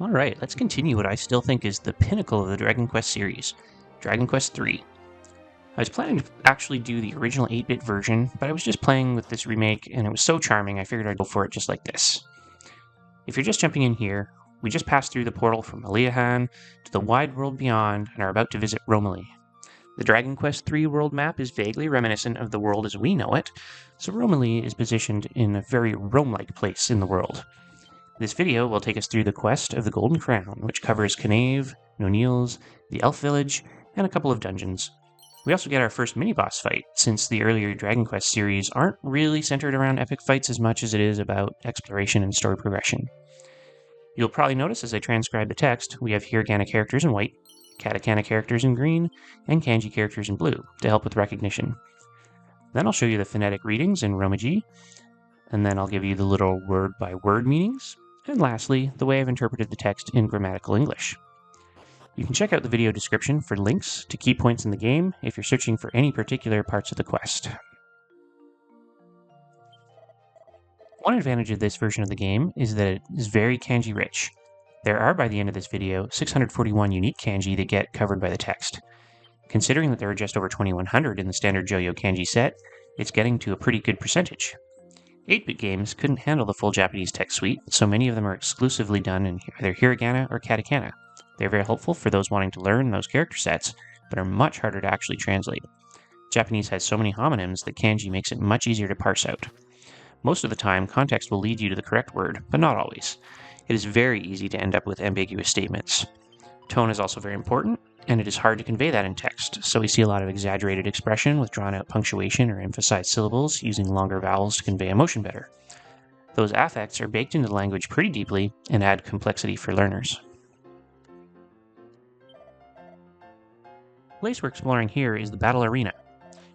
Alright, let's continue what I still think is the pinnacle of the Dragon Quest series, Dragon Quest III. I was planning to actually do the original 8-bit version, but I was just playing with this remake and it was so charming I figured I'd go for it just like this. If you're just jumping in here, we just passed through the portal from Aliahan to the wide world beyond and are about to visit Romilly. The Dragon Quest III world map is vaguely reminiscent of the world as we know it, so Romilly is positioned in a very Rome-like place in the world. This video will take us through the quest of the Golden Crown, which covers Knave, Nonils, the Elf Village, and a couple of dungeons. We also get our first mini-boss fight, since the earlier Dragon Quest series aren't really centered around epic fights as much as it is about exploration and story progression. You'll probably notice as I transcribe the text, we have hiragana characters in white, katakana characters in green, and kanji characters in blue, to help with recognition. Then I'll show you the phonetic readings in Romaji, and then I'll give you the little word-by-word meanings, and lastly, the way I've interpreted the text in grammatical English. You can check out the video description for links to key points in the game if you're searching for any particular parts of the quest. One advantage of this version of the game is that it is very kanji rich. There are, by the end of this video, 641 unique kanji that get covered by the text. Considering that there are just over 2,100 in the standard JoJo kanji set, it's getting to a pretty good percentage. 8-bit games couldn't handle the full Japanese text suite, so many of them are exclusively done in either hiragana or katakana. They're very helpful for those wanting to learn those character sets, but are much harder to actually translate. Japanese has so many homonyms that kanji makes it much easier to parse out. Most of the time, context will lead you to the correct word, but not always. It is very easy to end up with ambiguous statements. Tone is also very important, and it is hard to convey that in text, so we see a lot of exaggerated expression with drawn-out punctuation or emphasized syllables using longer vowels to convey emotion better. Those affects are baked into the language pretty deeply and add complexity for learners. The place we're exploring here is the Battle Arena.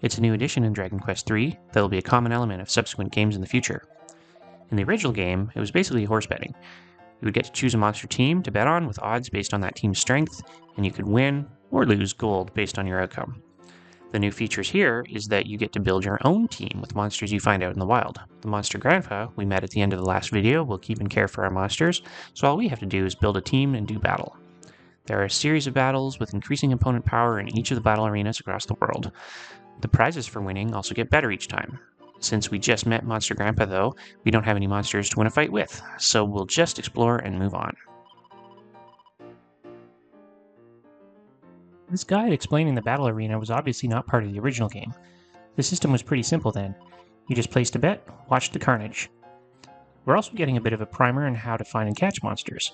It's a new addition in Dragon Quest III that will be a common element of subsequent games in the future. In the original game, it was basically horse betting. You would get to choose a monster team to bet on with odds based on that team's strength, and you could win or lose gold based on your outcome. The new features here is that you get to build your own team with monsters you find out in the wild. The monster grandpa we met at the end of the last video will keep and care for our monsters, so all we have to do is build a team and do battle. There are a series of battles with increasing opponent power in each of the battle arenas across the world. The prizes for winning also get better each time. Since we just met Monster Grandpa though, we don't have any monsters to win a fight with, so we'll just explore and move on. This guide explaining the battle arena was obviously not part of the original game. The system was pretty simple then. You just placed a bet, watched the carnage. We're also getting a bit of a primer on how to find and catch monsters.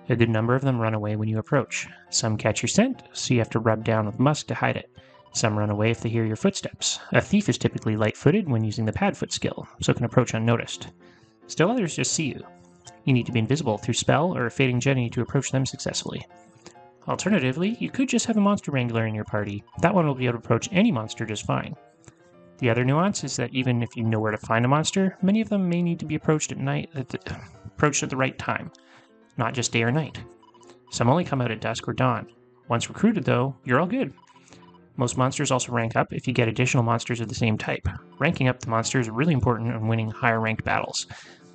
A good number of them run away when you approach. Some catch your scent, so you have to rub down with musk to hide it. Some run away if they hear your footsteps. A thief is typically light-footed when using the padfoot skill, so can approach unnoticed. Still others just see you. You need to be invisible through spell or a fading Jenny to approach them successfully. Alternatively, you could just have a monster wrangler in your party. That one will be able to approach any monster just fine. The other nuance is that even if you know where to find a monster, many of them may need to be approached at the right time, not just day or night. Some only come out at dusk or dawn. Once recruited though, you're all good. Most monsters also rank up if you get additional monsters of the same type. Ranking up the monster is really important in winning higher ranked battles.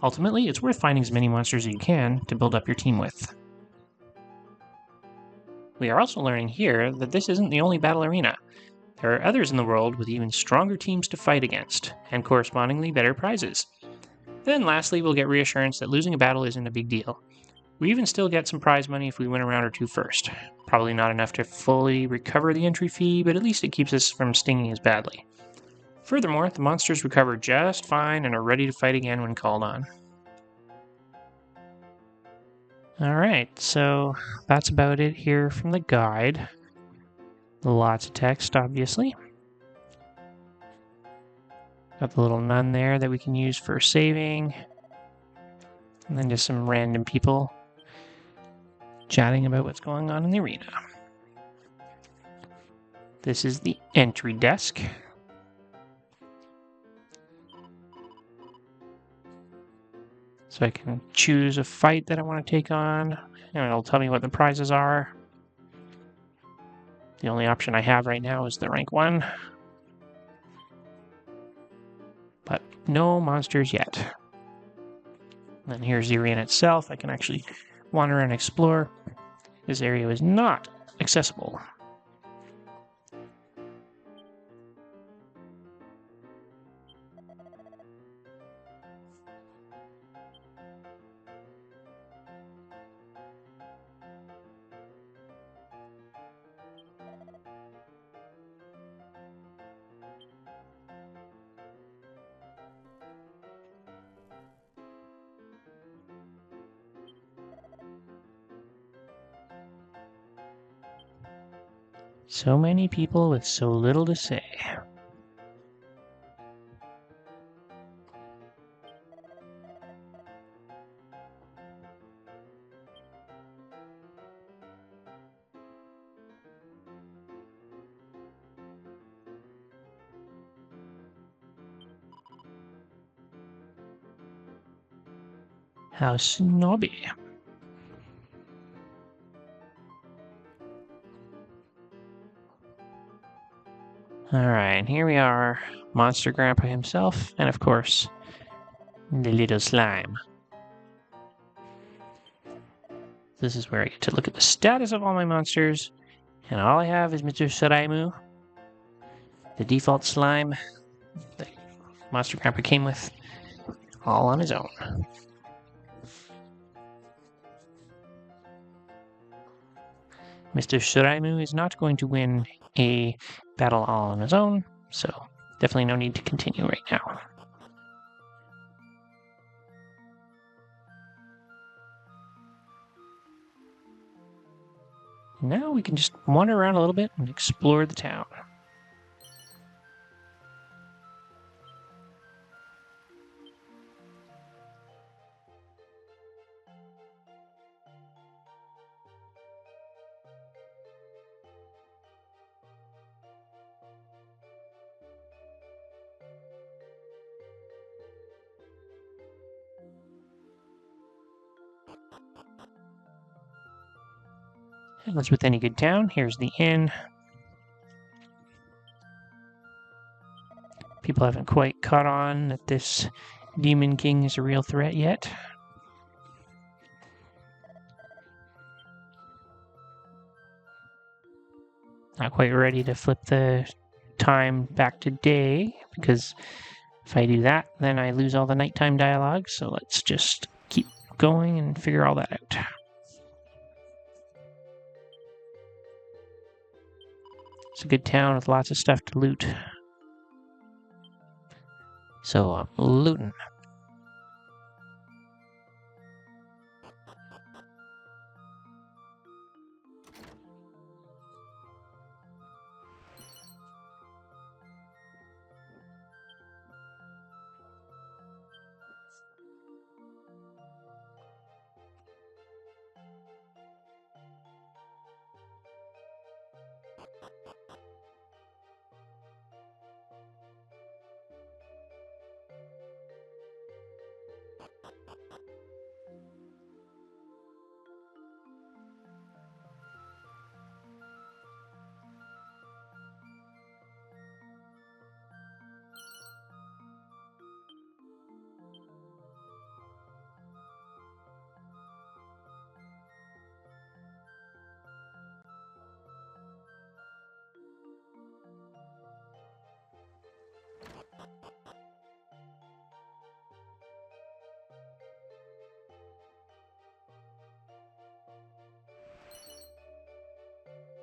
Ultimately, it's worth finding as many monsters as you can to build up your team with. We are also learning here that this isn't the only battle arena. There are others in the world with even stronger teams to fight against, and correspondingly better prizes. Then lastly, we'll get reassurance that losing a battle isn't a big deal. We even still get some prize money if we win a round or two first. Probably not enough to fully recover the entry fee, but at least it keeps us from stinging as badly. Furthermore, the monsters recover just fine and are ready to fight again when called on. Alright, so that's about it here from the guide. Lots of text, obviously. Got the little nun there that we can use for saving. And then just some random people chatting about what's going on in the arena. This is the entry desk. So I can choose a fight that I want to take on, and it'll tell me what the prizes are. The only option I have right now is the rank 1. But no monsters yet. And then here's the arena itself. I can actually wander and explore. This area was not accessible. So many people with so little to say. How snobby. Alright, here we are. Monster Grandpa himself, and of course, the little slime. This is where I get to look at the status of all my monsters, and all I have is Mr. Saraimu, the default slime that Monster Grandpa came with, all on his own. Mr. Saraimu is not going to win a battle all on his own, so definitely no need to continue right now. Now we can just wander around a little bit and explore the town. As with any good town, here's the inn. People haven't quite caught on that this Demon King is a real threat yet. Not quite ready to flip the time back to day, because if I do that, then I lose all the nighttime dialogue, so let's just keep going and figure all that out. It's a good town with lots of stuff to loot. So I'm looting.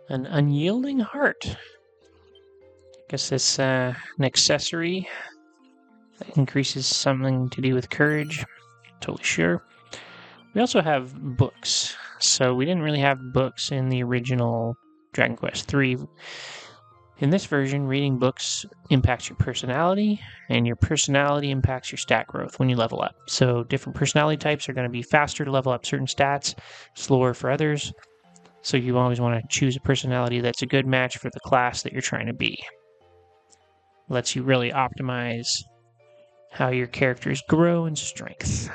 An unyielding heart. Guess it's an accessory that increases something to do with courage. Totally sure. We also have books. So we didn't really have books in the original Dragon Quest III. In this version, reading books impacts your personality, and your personality impacts your stat growth when you level up. So different personality types are going to be faster to level up certain stats, slower for others. So you always want to choose a personality that's a good match for the class that you're trying to be. Lets you really optimize how your characters grow in strength.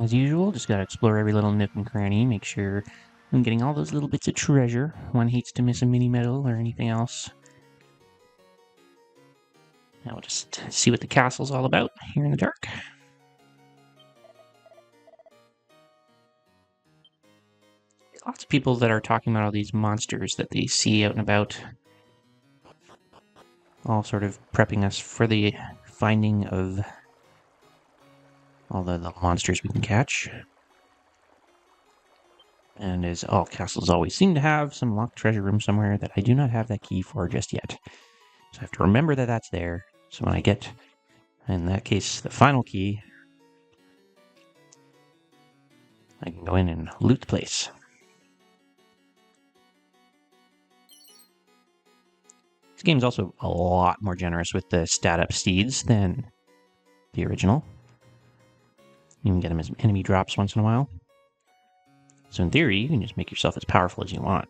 As usual, just gotta explore every little nook and cranny, make sure I'm getting all those little bits of treasure. One hates to miss a mini medal or anything else. Now we'll just see what the castle's all about here in the dark. Lots of people that are talking about all these monsters that they see out and about, all sort of prepping us for the finding of all the little monsters we can catch. And as all castles always seem to have, some locked treasure room somewhere that I do not have that key for just yet. So I have to remember that that's there. So when I get, in that case, the final key, I can go in and loot the place. This game's also a lot more generous with the stat up steeds than the original. You can get them as enemy drops once in a while. So in theory, you can just make yourself as powerful as you want.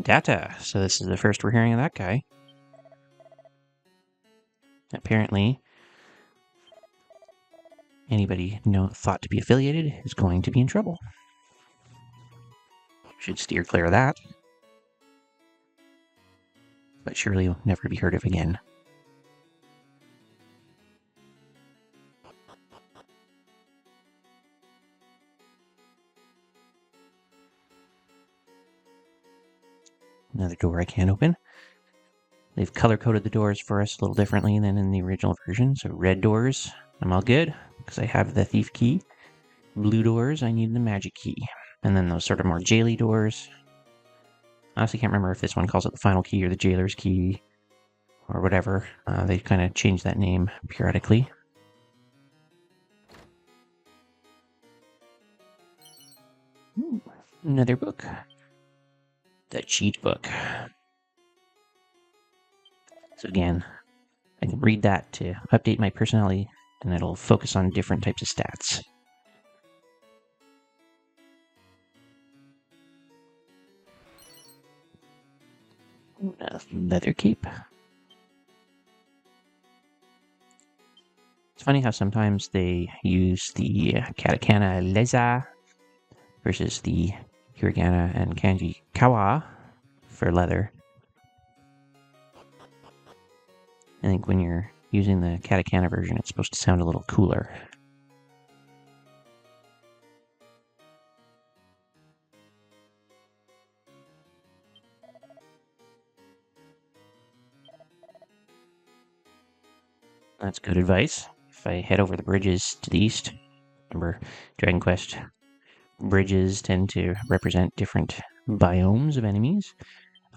Data. So this is the first we're hearing of that guy. Apparently, anybody thought to be affiliated is going to be in trouble. Should steer clear of that. But surely will never be heard of again. Another door I can't open. They've color-coded the doors for us a little differently than in the original version. So red doors, I'm all good, because I have the thief key. Blue doors, I need the magic key. And then those sort of more jaily doors. I honestly can't remember if this one calls it the final key or the jailer's key, or whatever. They kind of change that name periodically. Ooh, another book. The cheat book. So again, I can read that to update my personality, and it'll focus on different types of stats. A leather cape. It's funny how sometimes they use the katakana leza versus the hiragana and kanji kawa for leather. I think when you're using the katakana version, it's supposed to sound a little cooler. That's good advice. If I head over the bridges to the east, remember, Dragon Quest bridges tend to represent different biomes of enemies.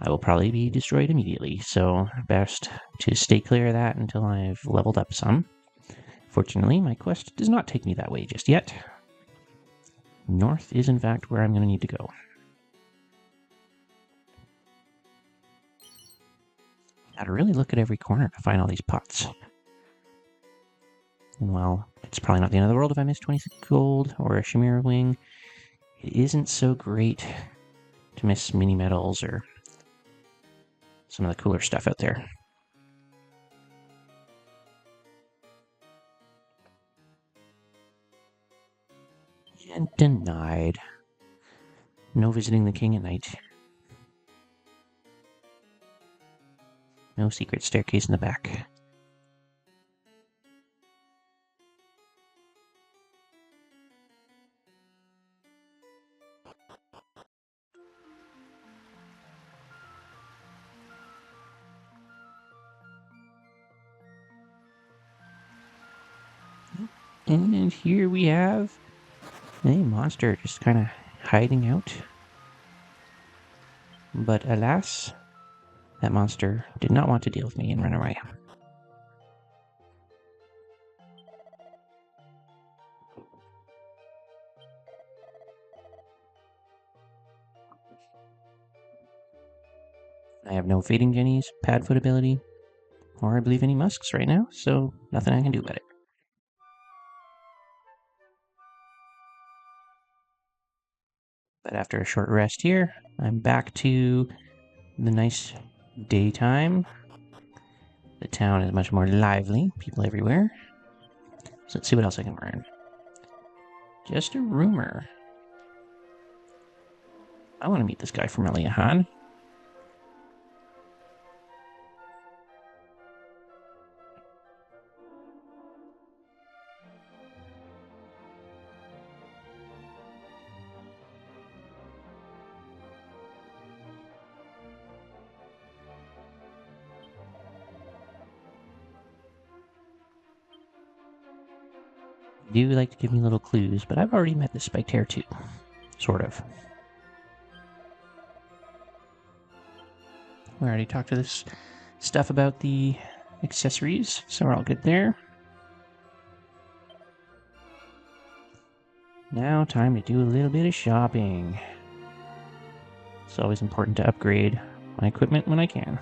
I will probably be destroyed immediately, so best to stay clear of that until I've leveled up some. Fortunately, my quest does not take me that way just yet. North is in fact where I'm going to need to go. Gotta really look at every corner to find all these pots. And well, it's probably not the end of the world if I miss 26 gold or a Chimera wing. It isn't so great to miss mini medals or some of the cooler stuff out there. And denied. No visiting the king at night. No secret staircase in the back. And here we have a monster just kind of hiding out. But alas, that monster did not want to deal with me and run away. I have no Fading Jennies, Padfoot ability, or I believe any musks right now, so nothing I can do about it. But after a short rest here, I'm back to the nice daytime. The town is much more lively, people everywhere. So let's see what else I can learn. Just a rumor. I want to meet this guy from Eliahan. Do like to give me little clues, but I've already met this Spectre too. Sort of. We already talked to this stuff about the accessories, so we're all good there. Now time to do a little bit of shopping. It's always important to upgrade my equipment when I can.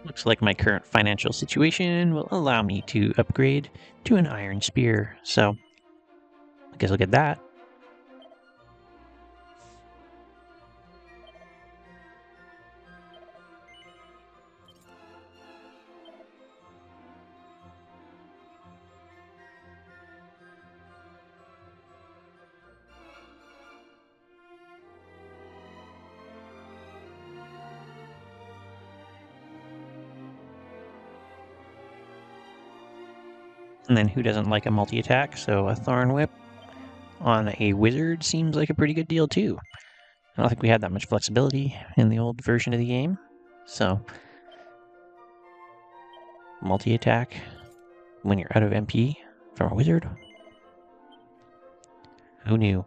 Looks like my current financial situation will allow me to upgrade to an iron spear, so I guess I'll get that. And then who doesn't like a multi-attack, so a Thorn Whip on a wizard seems like a pretty good deal too. I don't think we had that much flexibility in the old version of the game, so multi-attack when you're out of MP from a wizard? Who knew?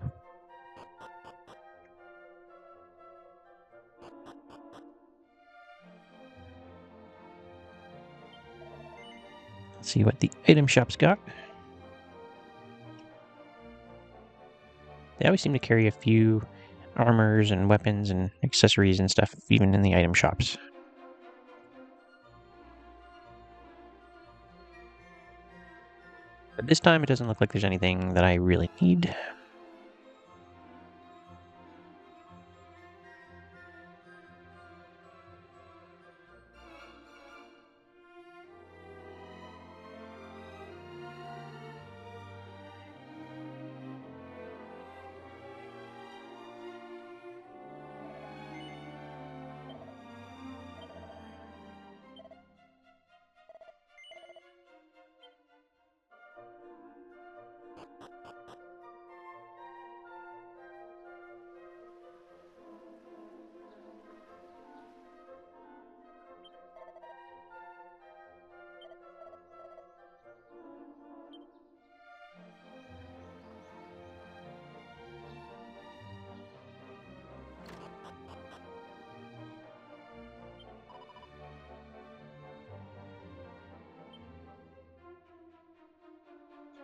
Let's see what the item shop's got. They always seem to carry a few armors and weapons and accessories and stuff, even in the item shops. But this time it doesn't look like there's anything that I really need.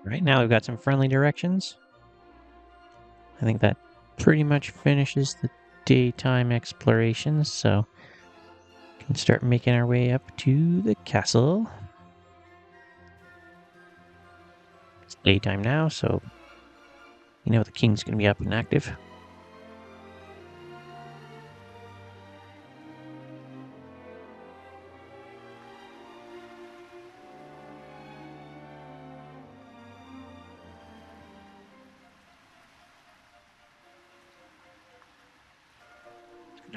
Right now we've got some friendly directions. I think that pretty much finishes the daytime explorations, so we can start making our way up to the castle. It's daytime now, so you know the king's going to be up and active.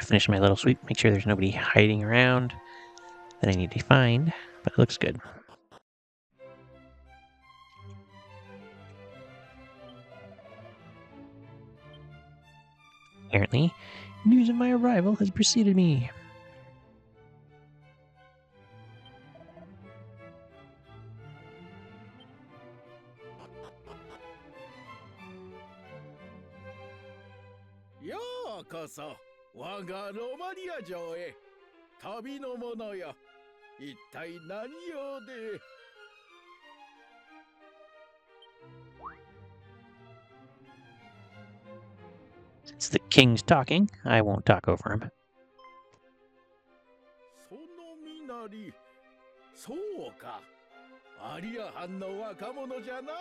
Finish my little sweep, make sure there's nobody hiding around that I need to find, but it looks good. Apparently, news of my arrival has preceded me. うこそ我がロマリア城へ。旅の者よ、一体何用で。Since the king's talking, I won't talk over him. その身なり、そうか。アリア藩の若者じゃな。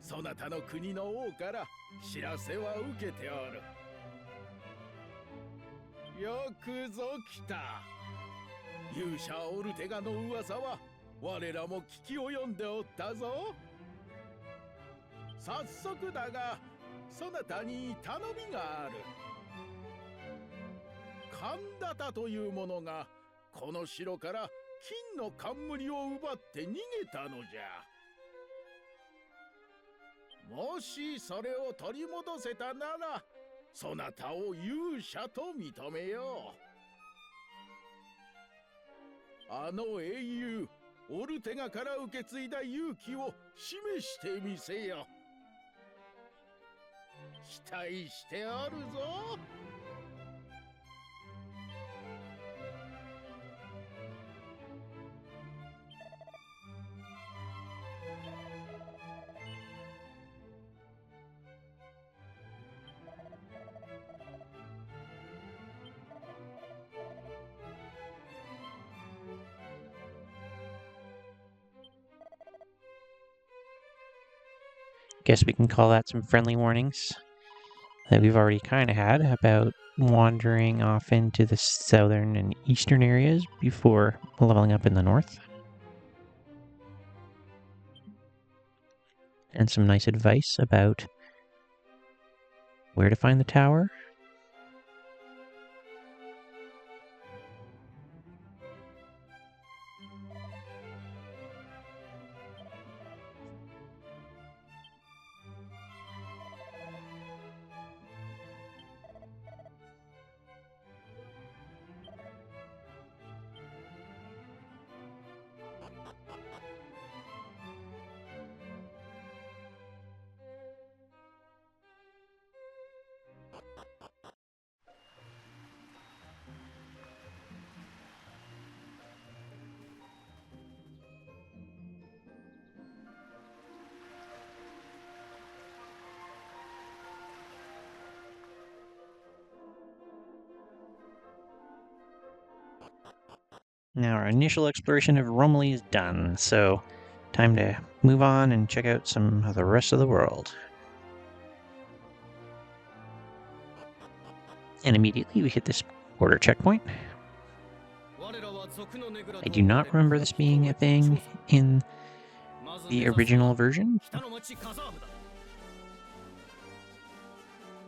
そなたの国の王から知らせは受けておる。よくぞ来た。勇者オルテガの噂は我らも聞き及んでおったぞ。早速だが、そなたに頼みがある。神田田という者がこの城から金の冠を奪って逃げたのじゃ。もしそれを取り戻せたなら、そなたを勇者と認めよう。あの英雄オルテガから受け継いだ勇気を示してみせよ。期待しておるぞ。Guess we can call that some friendly warnings that we've already kind of had about wandering off into the southern and eastern areas before leveling up in the north. And some nice advice about where to find the tower. Now our initial exploration of Romilly is done, so time to move on and check out some of the rest of the world. And immediately we hit this border checkpoint. I do not remember this being a thing in the original version, but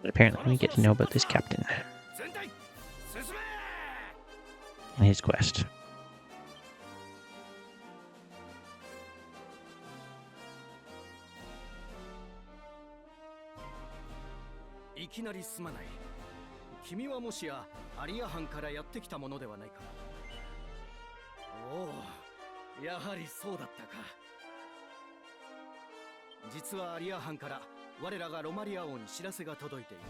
apparently we get to know about this captain and his quest. "君はもしやアリア藩からやってきたものではないか?" おお、やはりそうだったか。実はアリア藩から我らがロマリア王に知らせが届いていた。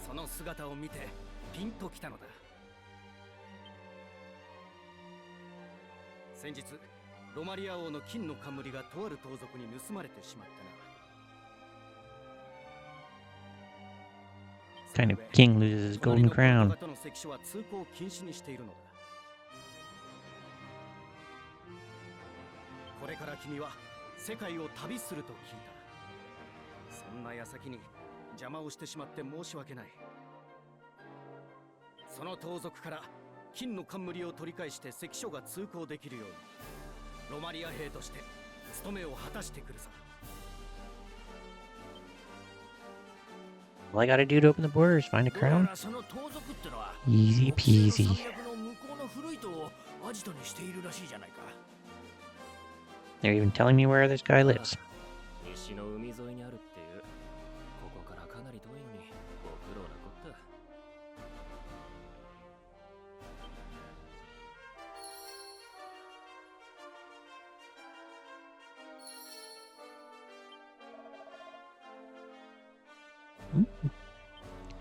その姿を見てピンときたのだ。先日ロマリア王の金の冠がとある盗賊に盗まれてしまったな。Kind of king loses his golden crown. これから君は世界を旅すると聞いた。そんな矢先に邪魔をしてしまって申し訳ない。その盗賊から金の冠を取り返して関所が通行できるようにロマリア兵として務めを果たしてくるさ。All I gotta do to open the border is find a crown. Easy peasy. They're even telling me where this guy lives.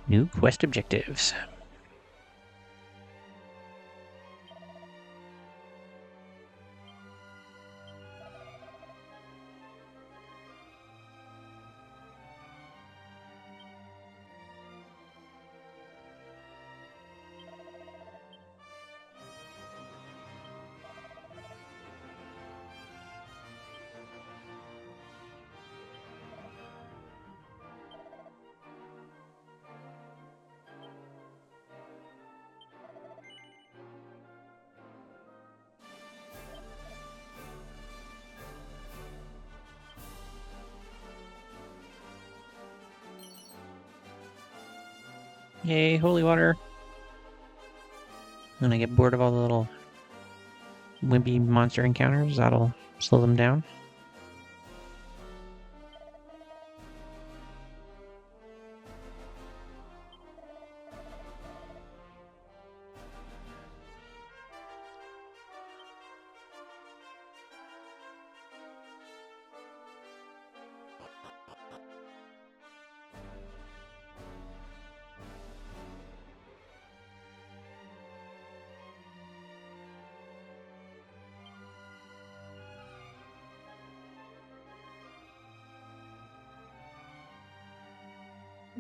New quest objectives. Yay, holy water. When I get bored of all the little wimpy monster encounters, that'll slow them down.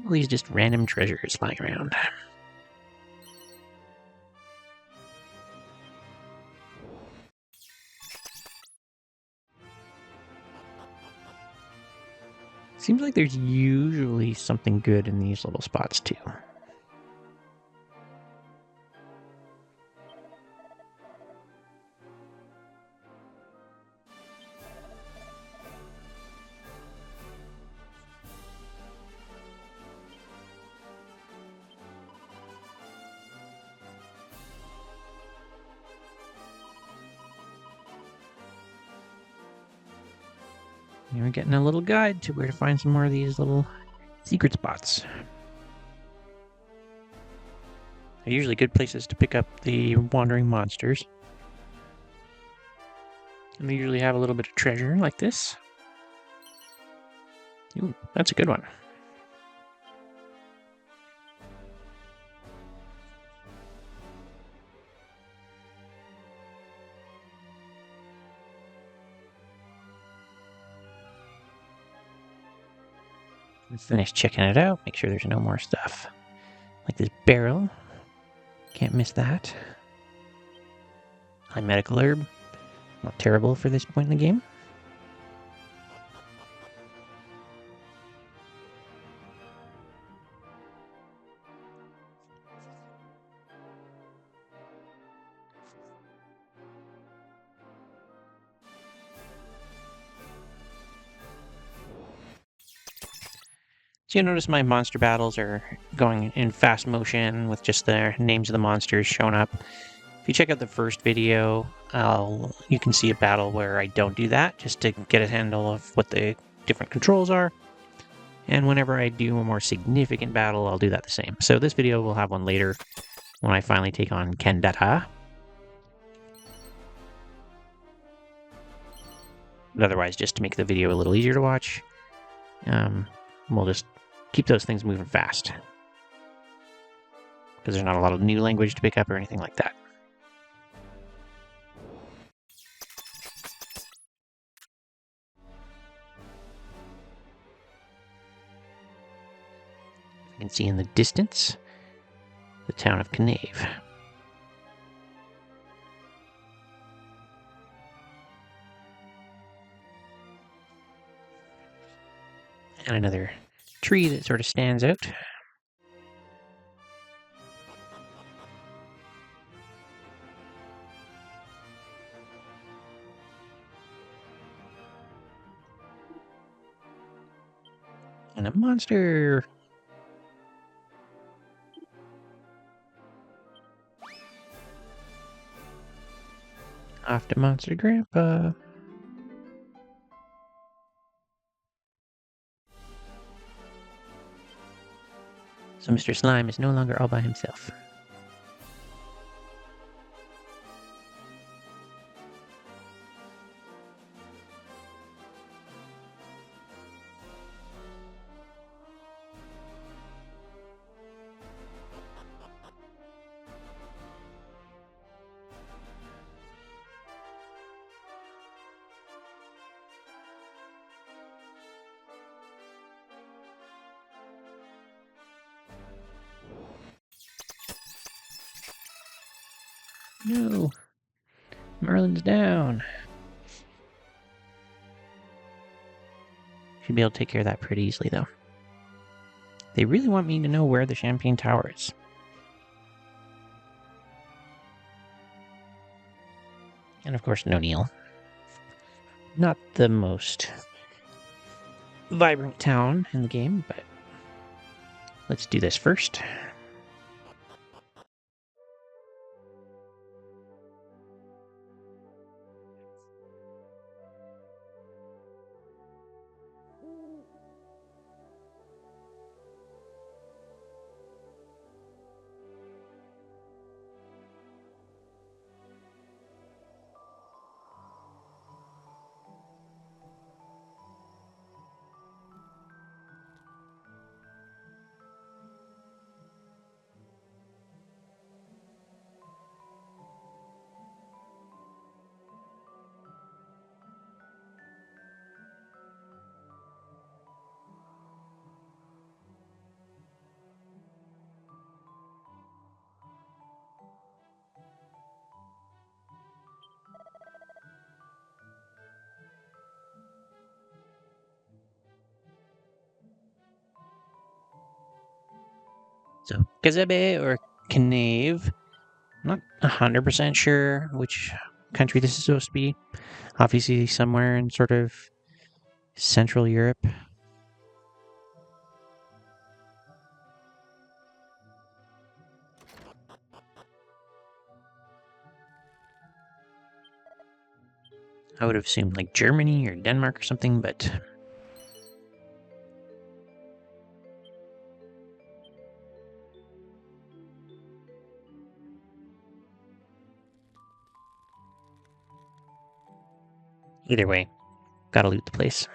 All these just random treasures lying around. Seems like there's usually something good in these little spots too. And we're getting a little guide to where to find some more of these little secret spots. They're usually good places to pick up the wandering monsters. And they usually have a little bit of treasure like this. Ooh, that's a good one. Let's finish checking it out, make sure there's no more stuff. Like this barrel. Can't miss that. High medical herb. Not terrible for this point in the game. So you notice my monster battles are going in fast motion with just the names of the monsters showing up. If you check out the first video, you can see a battle where I don't do that, just to get a handle of what the different controls are. And whenever I do a more significant battle, I'll do that the same. So this video will have one later when I finally take on Kendata. But otherwise, just to make the video a little easier to watch, we'll just keep those things moving fast. Because there's not a lot of new language to pick up or anything like that. You can see in the distance the town of Knave. And another tree that sort of stands out. And a monster! Off to Monster Grandpa. So Mr. Slime is no longer all by himself. No. Merlin's down. Should be able to take care of that pretty easily, though. They really want me to know where the Champagne Tower is. And of course, no Neil. Not the most vibrant town in the game, but let's do this first. So, Kazebe or Knave. I'm not 100% sure which country this is supposed to be. Obviously, somewhere in sort of Central Europe. I would have assumed like Germany or Denmark or something, but either way, gotta loot the place.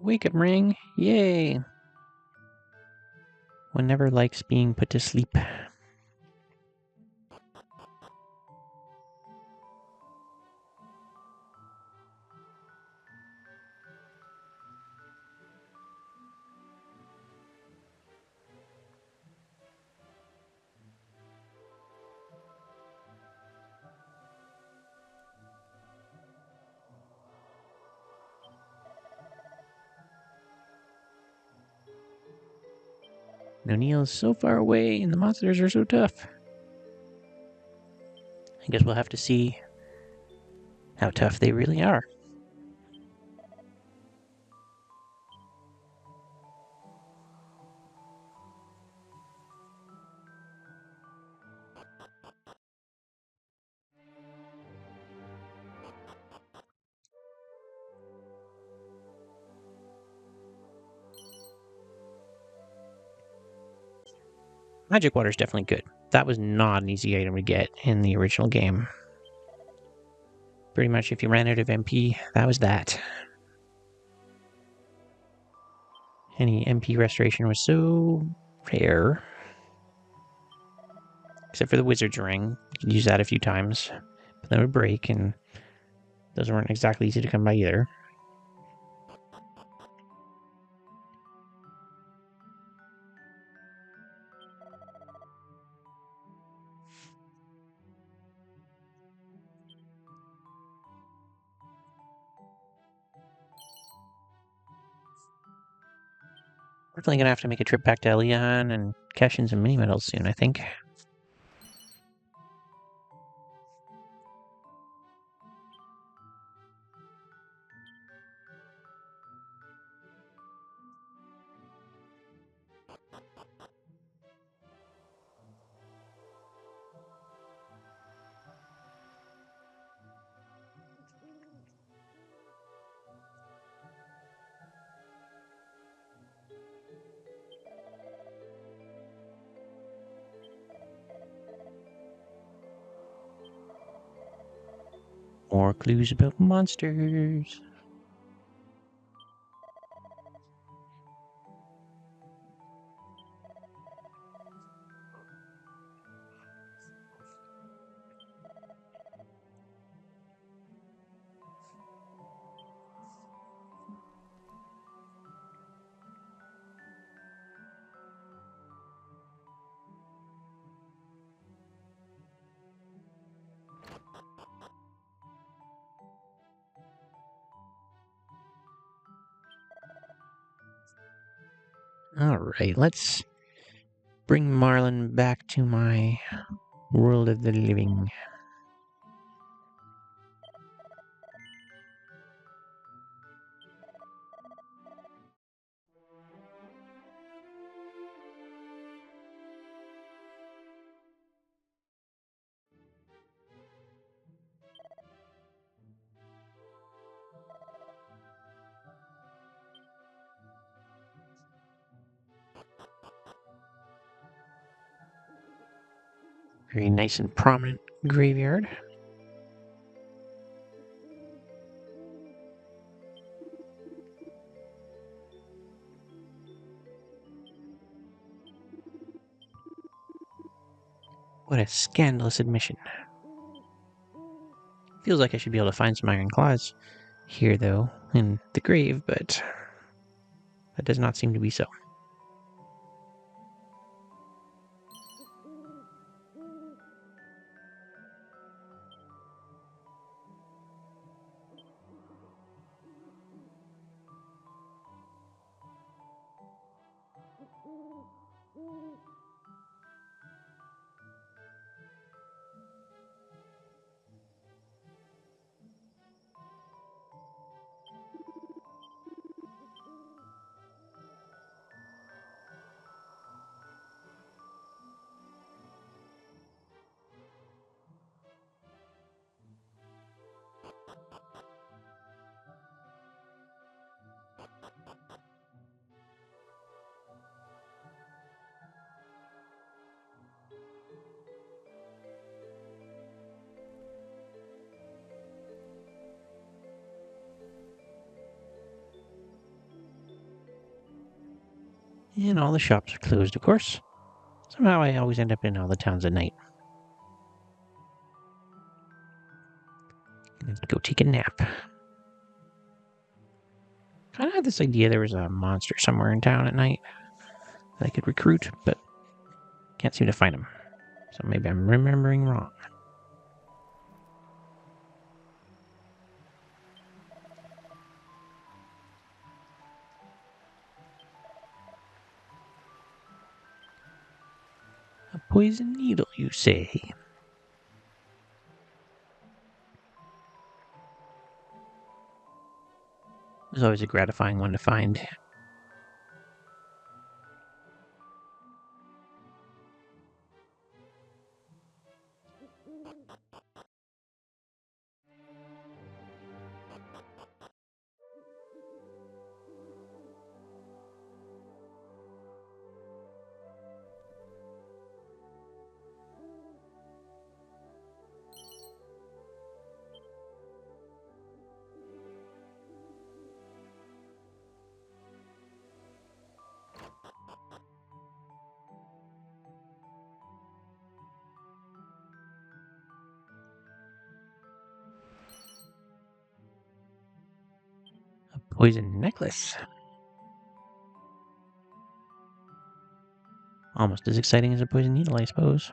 Wake up ring, yay! One never likes being put to sleep. O'Neil is so far away and the monsters are so tough. I guess we'll have to see how tough they really are. Magic water is definitely good. That was not an easy item to get in the original game. Pretty much if you ran out of MP, that was that. Any MP restoration was so rare. Except for the Wizard's Ring. You could use that a few times. But then it would break, and those weren't exactly easy to come by either. We're definitely gonna have to make a trip back to Elian and cash in some mini medals soon, I think. More clues about monsters. Alright, let's bring Marlon back to my world of the living. Very nice and prominent graveyard. What a scandalous admission. Feels like I should be able to find some iron claws here, though, in the grave, but that does not seem to be so. And all the shops are closed, of course. Somehow I always end up in all the towns at night. Let's go take a nap. Kind of had this idea there was a monster somewhere in town at night that I could recruit, but can't seem to find him. So maybe I'm remembering wrong. A poison needle, you say? It's always a gratifying one to find. A poison necklace. Almost as exciting as a poison needle, I suppose.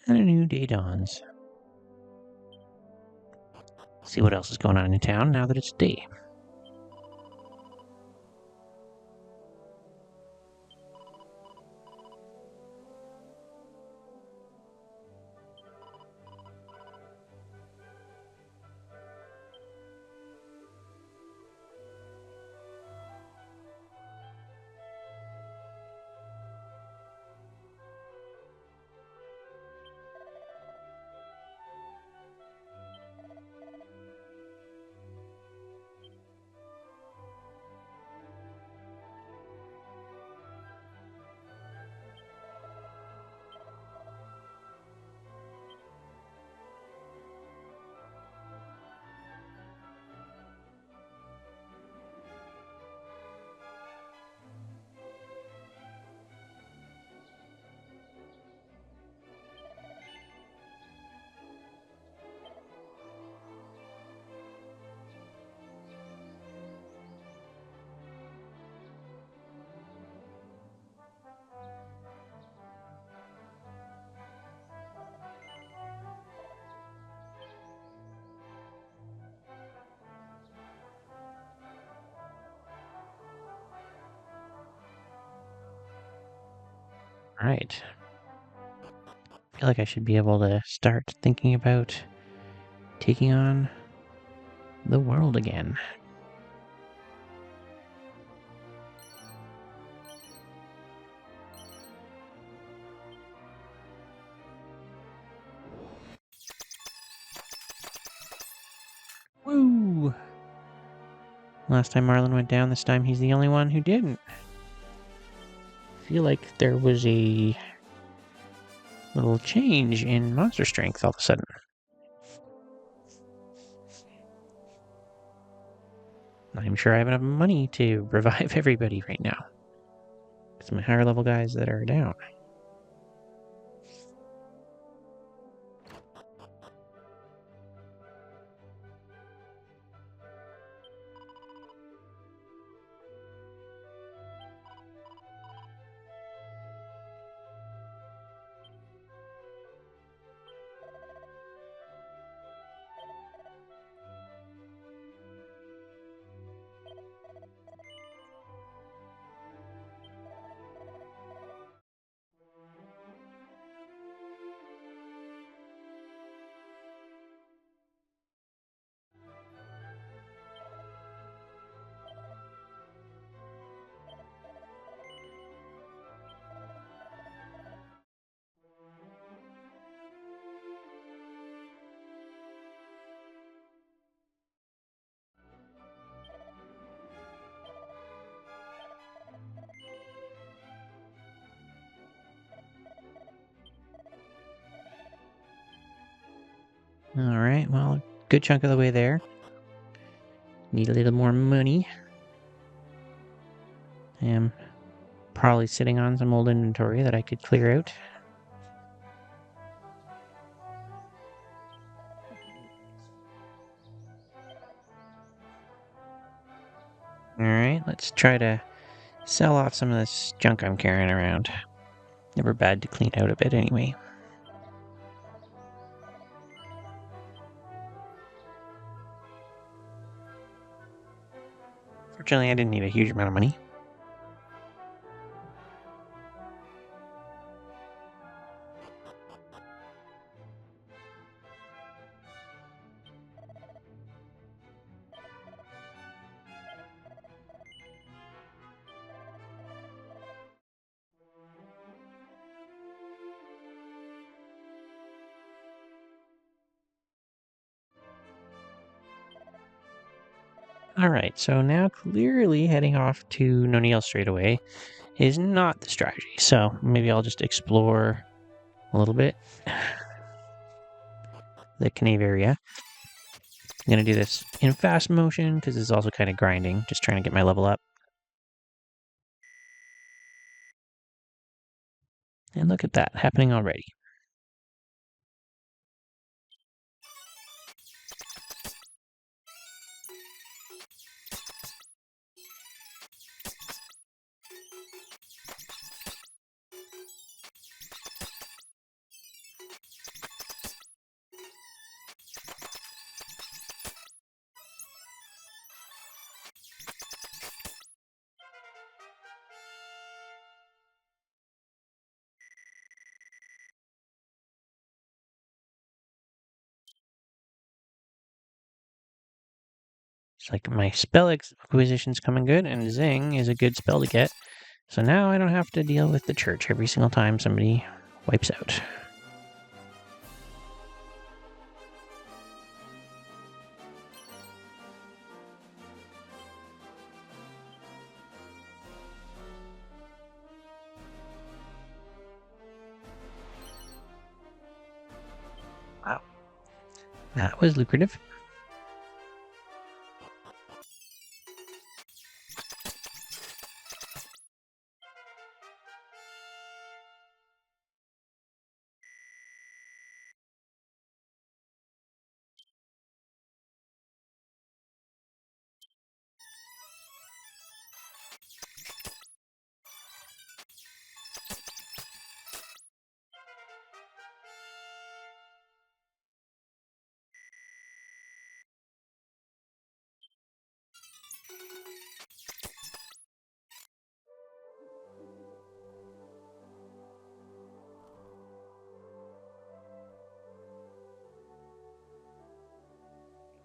And a new day dawns. See what else is going on in town now that it's day. Alright. I feel like I should be able to start thinking about taking on the world again. Woo! Last time Marlin went down, this time he's the only one who didn't. I feel like there was a little change in monster strength all of a sudden. Not even sure I have enough money to revive everybody right now. It's my higher level guys that are down. Alright, well, good chunk of the way there. Need a little more money. I am probably sitting on some old inventory that I could clear out. Alright, let's try to sell off some of this junk I'm carrying around. Never bad to clean out a bit anyway. Fortunately, I didn't need a huge amount of money. Alright, so now clearly heading off to Noniel straight away is not the strategy. So maybe I'll just explore a little bit the cave area. I'm going to do this in fast motion because it's also kind of grinding, just trying to get my level up. And look at that, happening already. It's like my spell acquisition's coming good, and Zing is a good spell to get. So now I don't have to deal with the church every single time somebody wipes out. Wow. That was lucrative.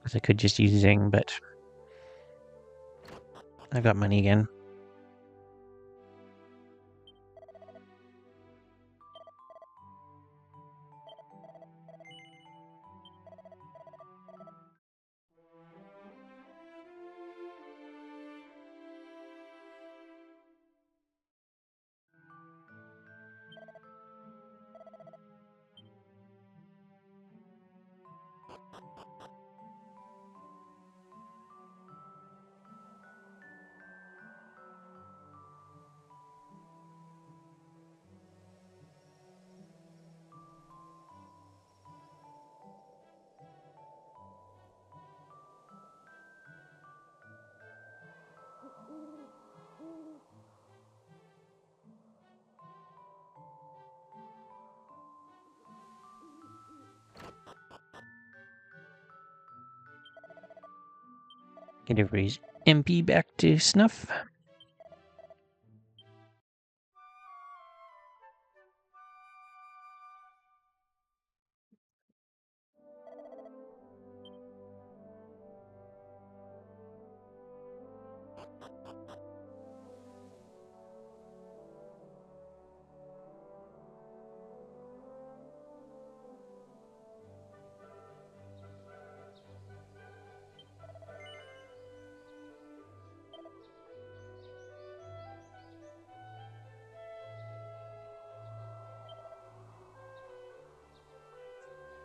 Because I could just use Zing, but I've got money again. Get everybody's MP back to snuff.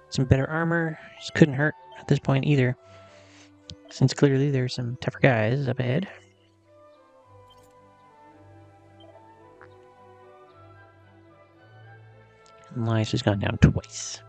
Some better armor. Just couldn't hurt at this point either. Since clearly there's some tougher guys up ahead. And Elias has gone down twice.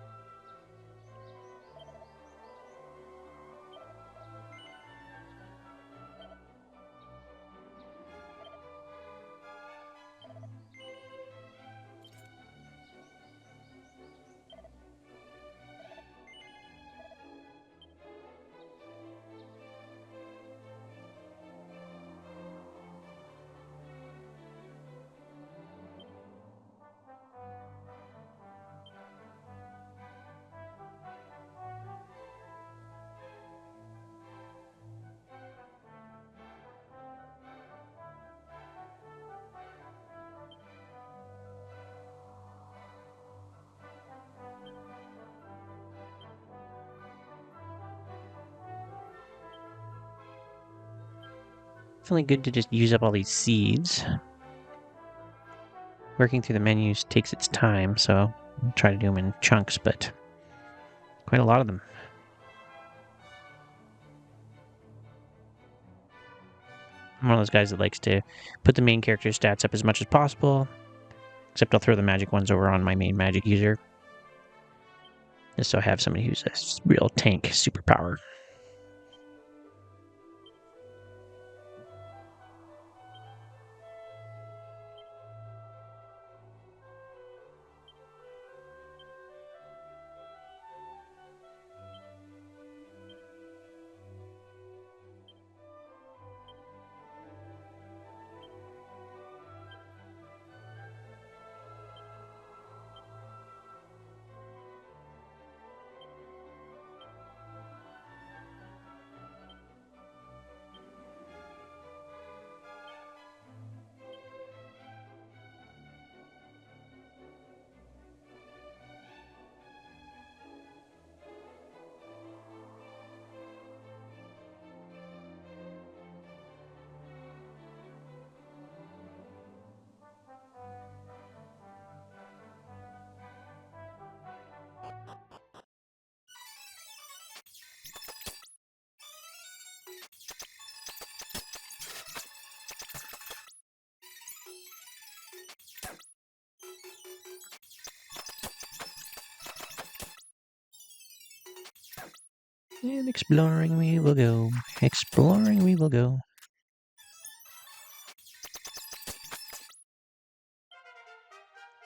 Feeling good to just use up all these seeds. Working through the menus takes its time, so I'll try to do them in chunks, but quite a lot of them. I'm one of those guys that likes to put the main character's stats up as much as possible, except I'll throw the magic ones over on my main magic user. Just so I have somebody who's a real tank superpower. And exploring we will go. Exploring we will go.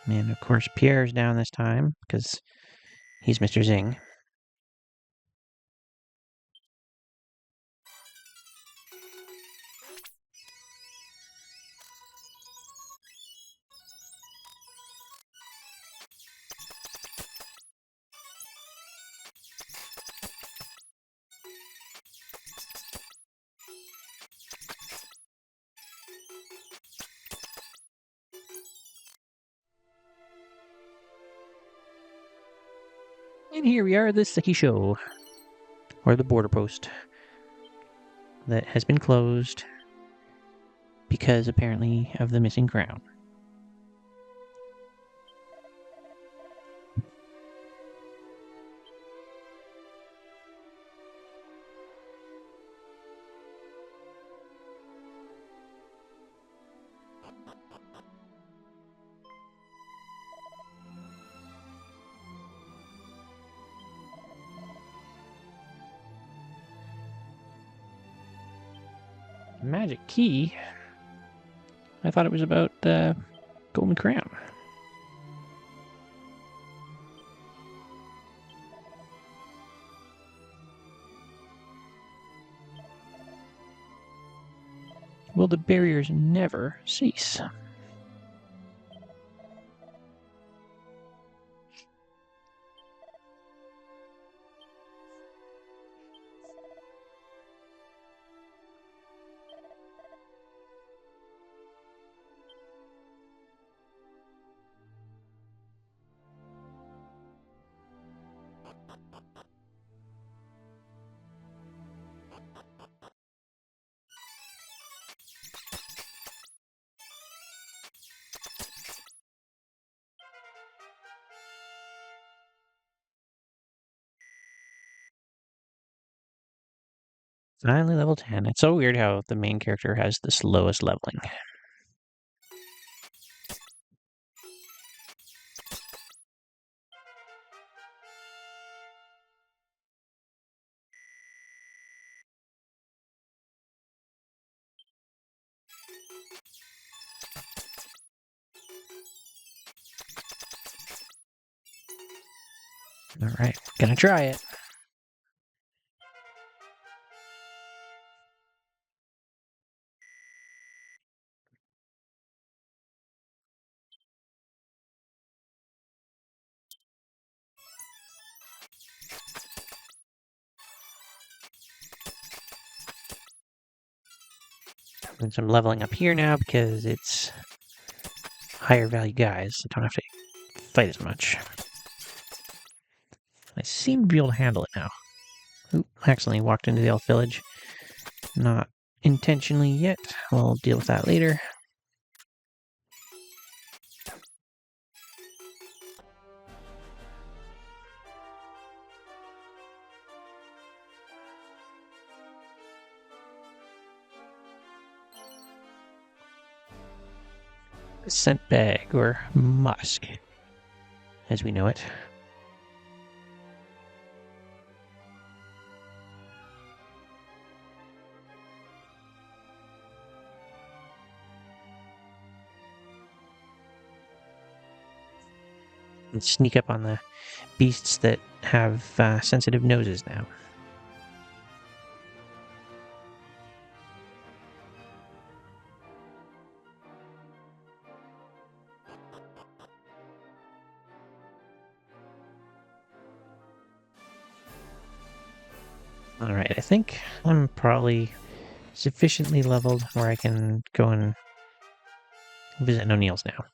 And of course, Pierre's down this time because he's Mr. Zing. And here we are at the Seki Show, or the border post, that has been closed because apparently of the missing crown. Magic key? I thought it was about the golden crown. Will the barriers never cease? Finally level 10. It's so weird how the main character has the slowest leveling. Alright, gonna try it. And some leveling up here now because it's higher value guys. I don't have to fight as much. I seem to be able to handle it now. Oop, accidentally walked into the elf village. Not intentionally yet. We'll deal with that later. Scent bag, or musk, as we know it. And sneak up on the beasts that have sensitive noses now. Alright, I think I'm probably sufficiently leveled where I can go and visit O'Neill's now.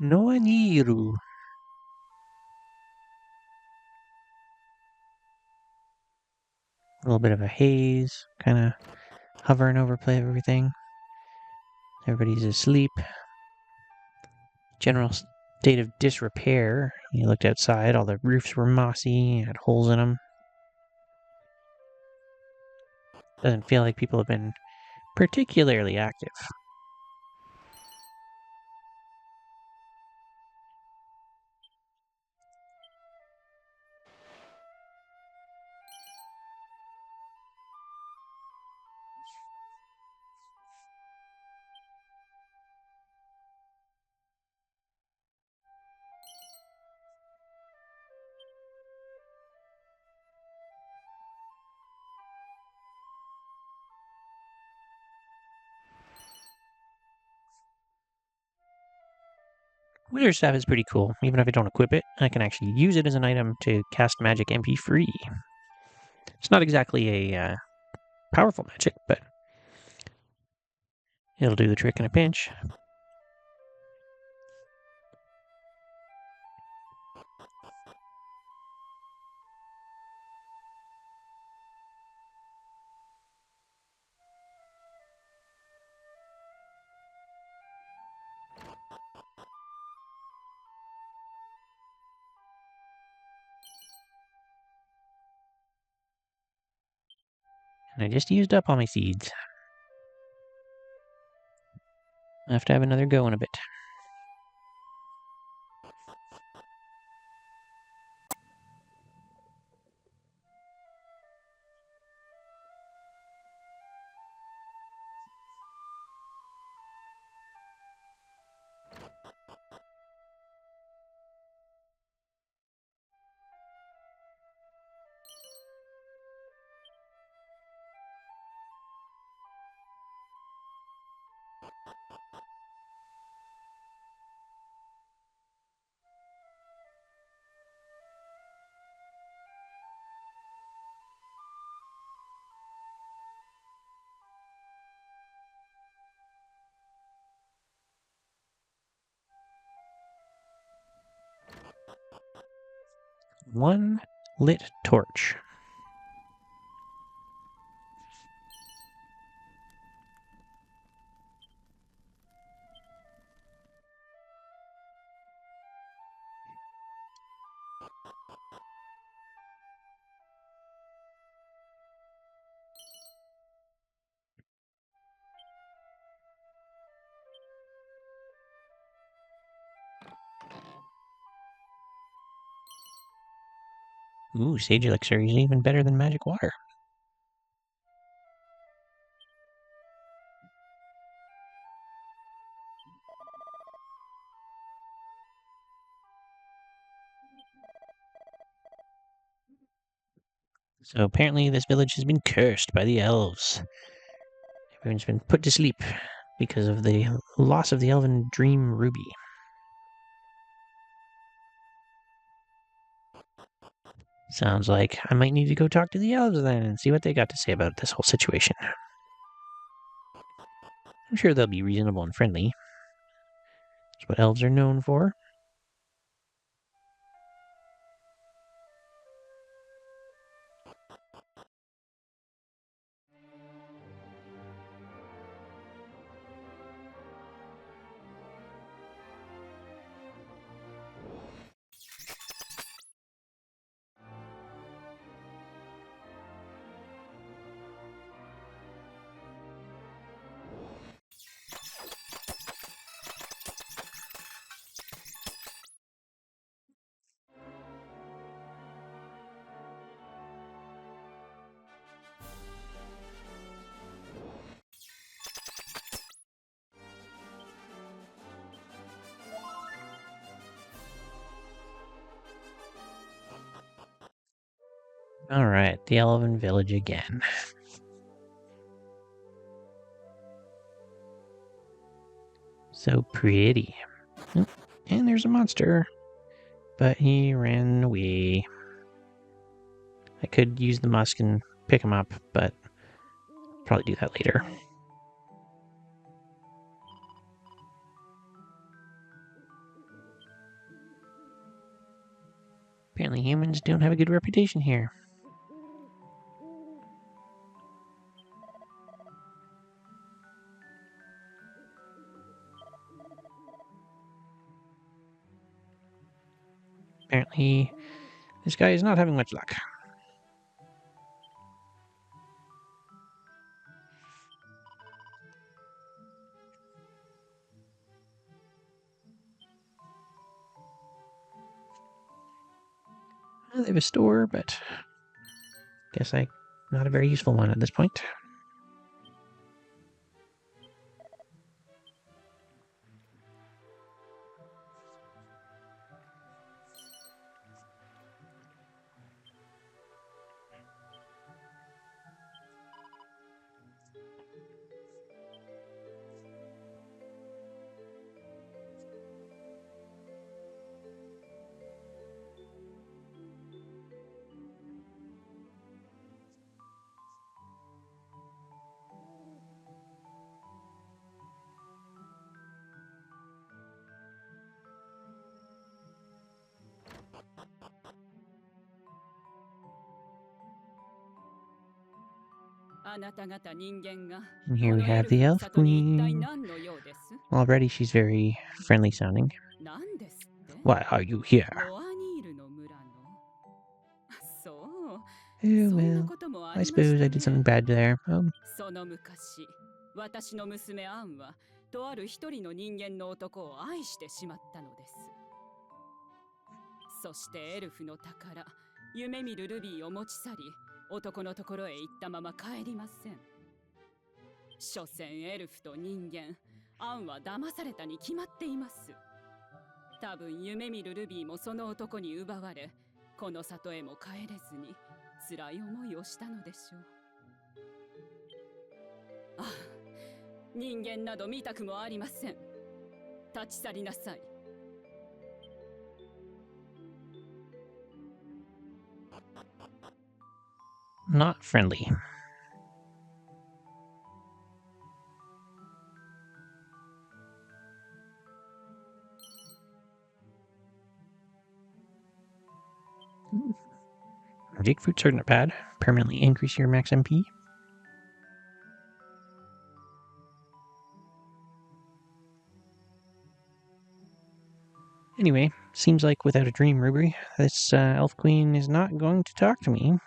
No Aniru. A little bit of a haze, kind of hovering over everything. Everybody's asleep. General state of disrepair. You looked outside, all the roofs were mossy, had holes in them. Doesn't feel like people have been particularly active. Wizard Staff is pretty cool. Even if I don't equip it, I can actually use it as an item to cast magic MP free. It's not exactly a powerful magic, but it'll do the trick in a pinch. And I just used up all my seeds. I have to have another go in a bit. One lit torch. Ooh, Sage Elixir is even better than Magic Water. So apparently this village has been cursed by the elves. Everyone's been put to sleep because of the loss of the elven dream ruby. Sounds like I might need to go talk to the elves then and see what they got to say about this whole situation. I'm sure they'll be reasonable and friendly. That's what elves are known for. Alright, the elven village again. So pretty. Oh, and there's a monster. But he ran away. I could use the musk and pick him up, but probably do that later. Apparently humans don't have a good reputation here. Apparently, this guy is not having much luck. Well, they have a store, but guess not a very useful one at this point. And here we have the Elf Queen. Already she's very friendly sounding. Why are you here? Oh, well, I suppose I did something bad there. その昔、私の娘アンはとある一人の人間の男を愛してしまったのです。そしてエルフの宝、夢見るルビーを持ち去り、男のところへ行ったまま帰りません。所詮エルフと人間、アンは騙されたに決まっています。多分夢見るルビーもその男に奪われ、この里へも帰れずに辛い思いをしたのでしょう。ああ、人間など見たくもありません。立ち去りなさい。Not friendly. Magic fruits are not bad. Permanently increase your max MP. Anyway, seems like without a dream ruby, this Elf Queen is not going to talk to me.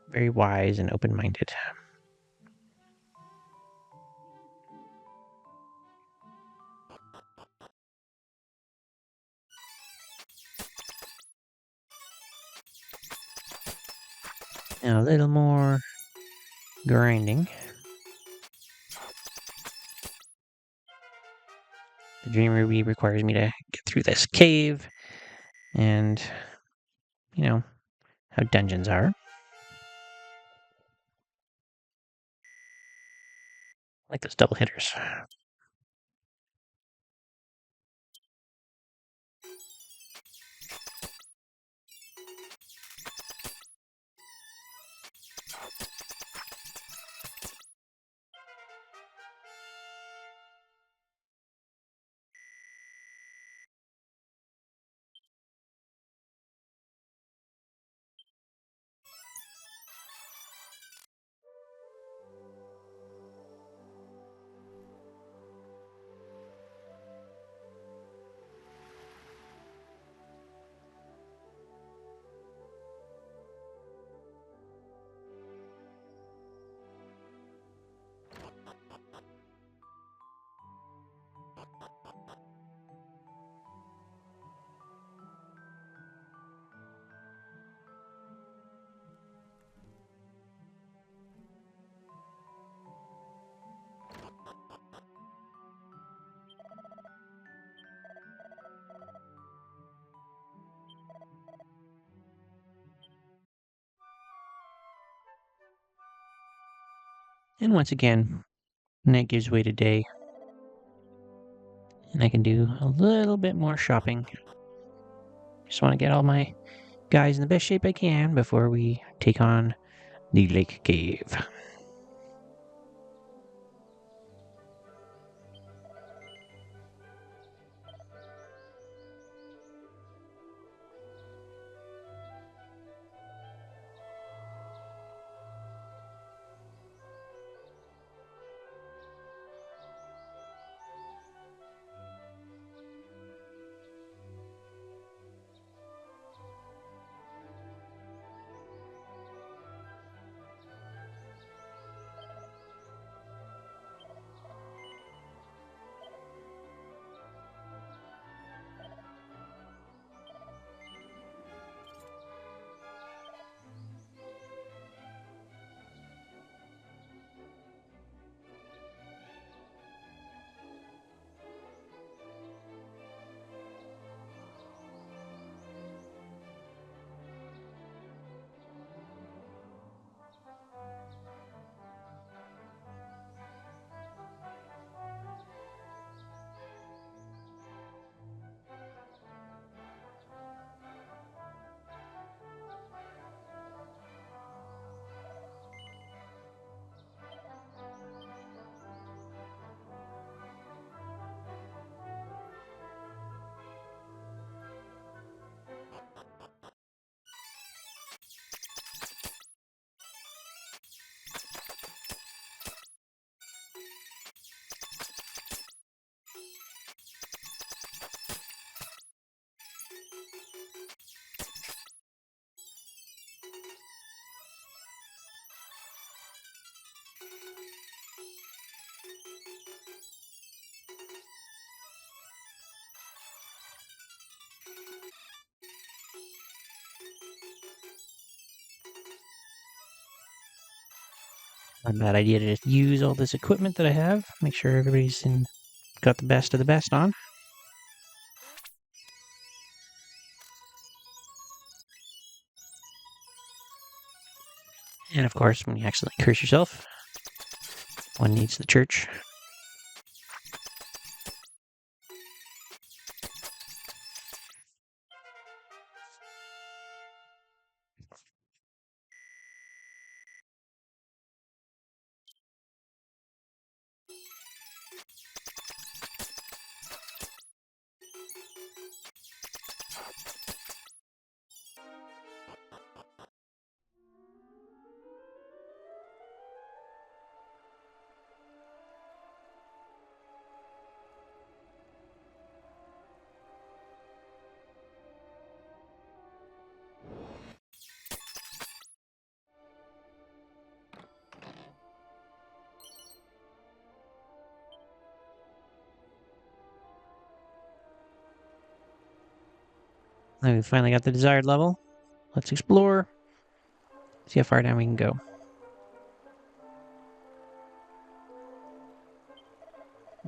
Very wise and open-minded. Now a little more grinding. The Dream Ruby requires me to get through this cave, and you know how dungeons are. Like those double hitters. And once again, night gives way to day. And I can do a little bit more shopping. Just want to get all my guys in the best shape I can before we take on the Lake Cave. Not a bad idea to just use all this equipment that I have. Make sure everybody's got the best of the best on. And of course, when you accidentally curse yourself, one needs the church. Now we finally got the desired level. Let's explore. See how far down we can go.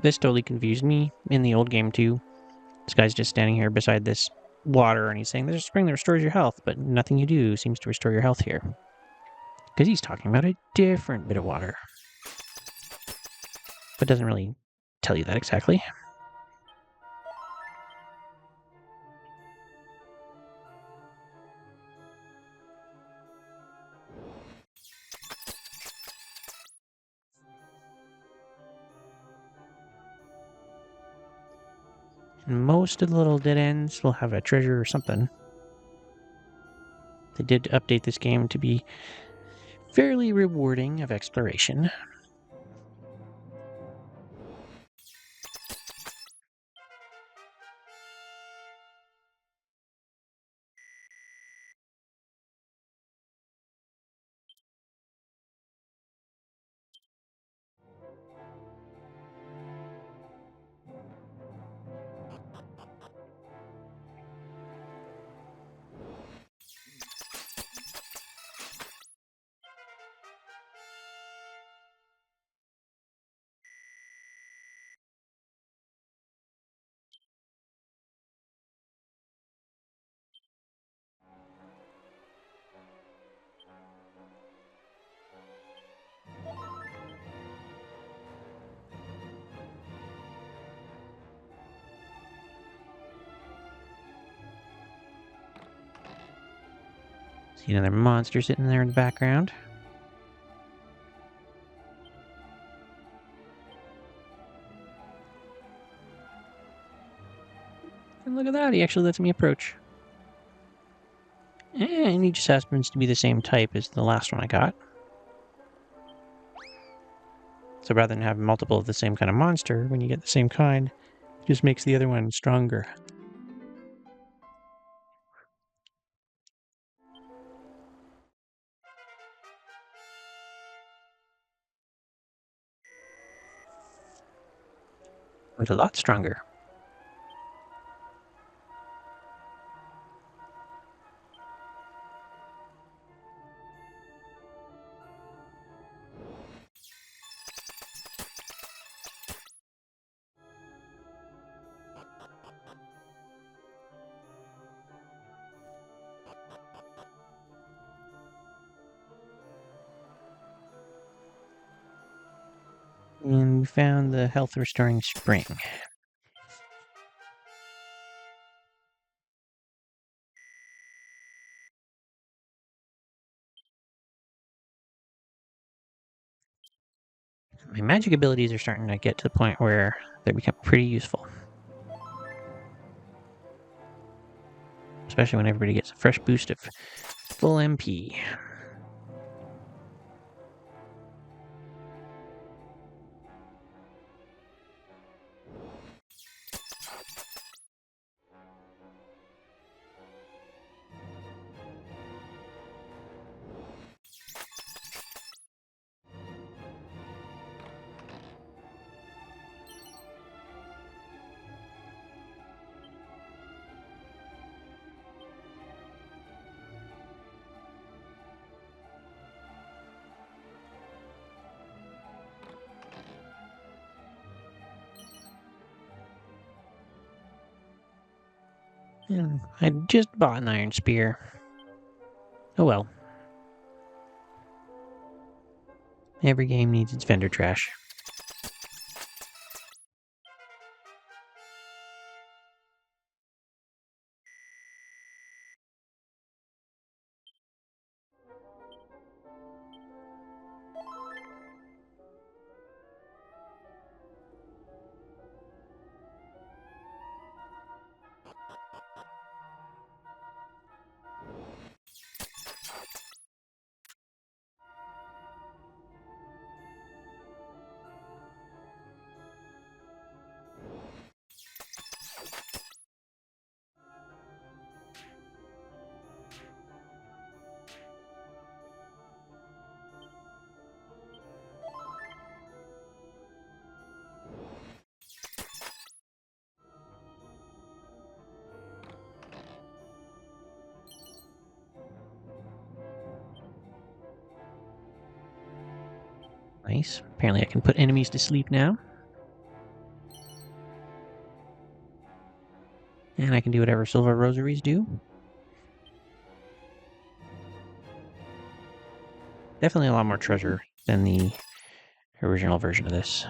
This totally confused me in the old game too. This guy's just standing here beside this water and he's saying there's a spring that restores your health, but nothing you do seems to restore your health here. Because he's talking about a different bit of water. But doesn't really tell you that exactly. Most of the little dead ends will have a treasure or something. They did update this game to be fairly rewarding of exploration. See another monster sitting there in the background. And look at that, he actually lets me approach. And he just happens to be the same type as the last one I got. So rather than have multiple of the same kind of monster, when you get the same kind, it just makes the other one stronger. It's a lot stronger. And we found the health restoring spring. My magic abilities are starting to get to the point where they become pretty useful. Especially when everybody gets a fresh boost of full MP. I just bought an iron spear. Oh well. Every game needs its vendor trash. Nice. Apparently I can put enemies to sleep now. And I can do whatever silver rosaries do. Definitely a lot more treasure than the original version of this.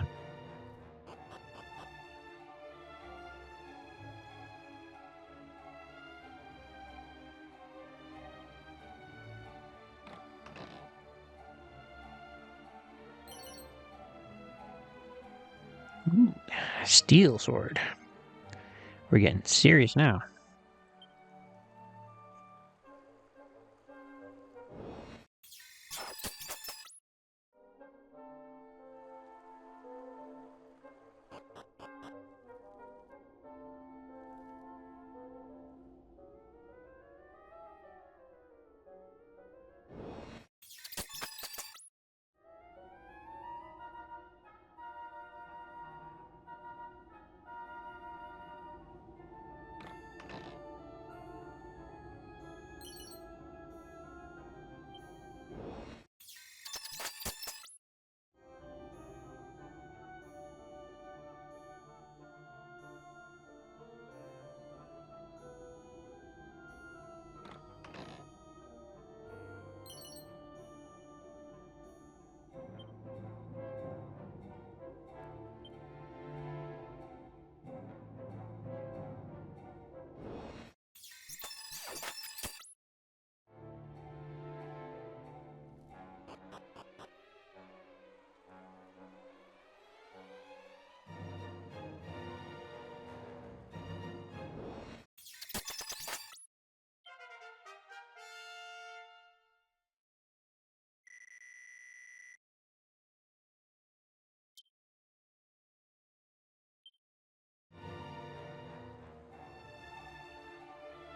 Ooh, steel sword. We're getting serious now.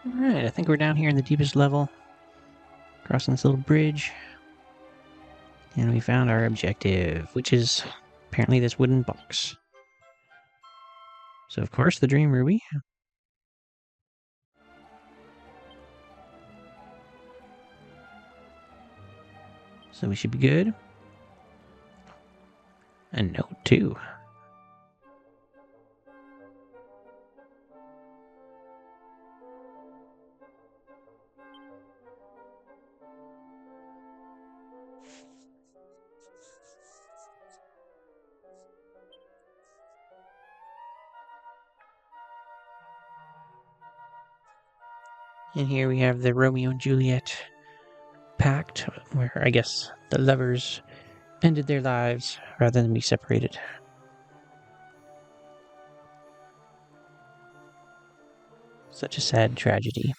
Alright, I think we're down here in the deepest level. Crossing this little bridge. And we found our objective, which is apparently this wooden box. So of course the Dream Ruby. So we should be good. A note too. And here we have the Romeo and Juliet pact, where I guess the lovers ended their lives rather than be separated. Such a sad tragedy.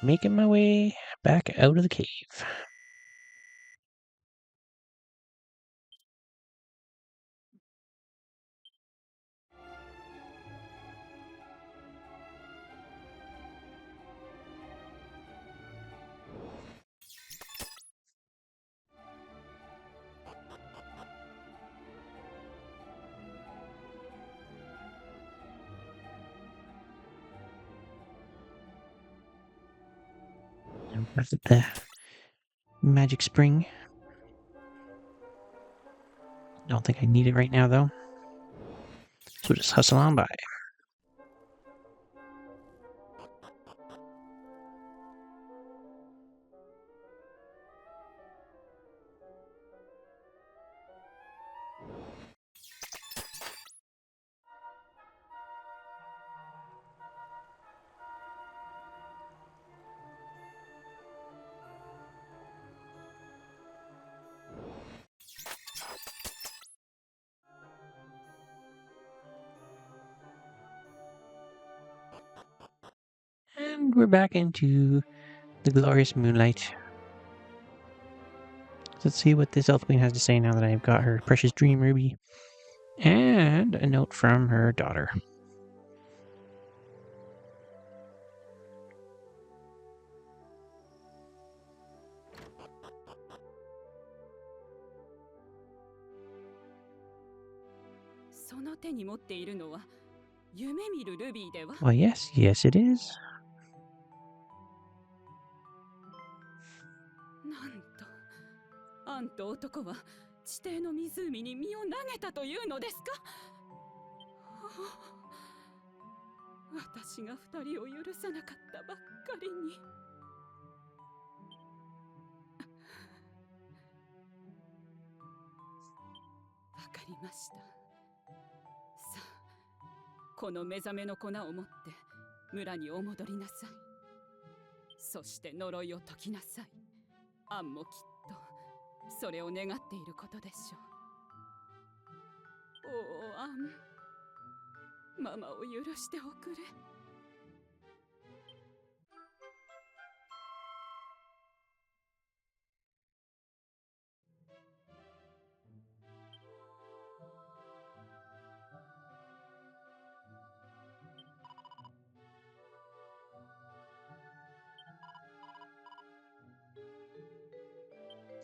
Making my way back out of the cave. That's the magic spring. Don't think I need it right now, though. So we'll just hustle on by. And we're back into the glorious moonlight. Let's see what this Elf Queen has to say now that I've got her precious dream ruby. And a note from her daughter. Well, yes, it is. なんと、あんと男は地底の湖に身を投げたというのですか。私が二人を許さなかったばっかりに。わかりました。さあ、この目覚めの粉を持って村にお戻りなさい。そして呪いを解きなさい。アンもきっとそれを願っていることでしょう。おお、アン、ママを許しておくれ。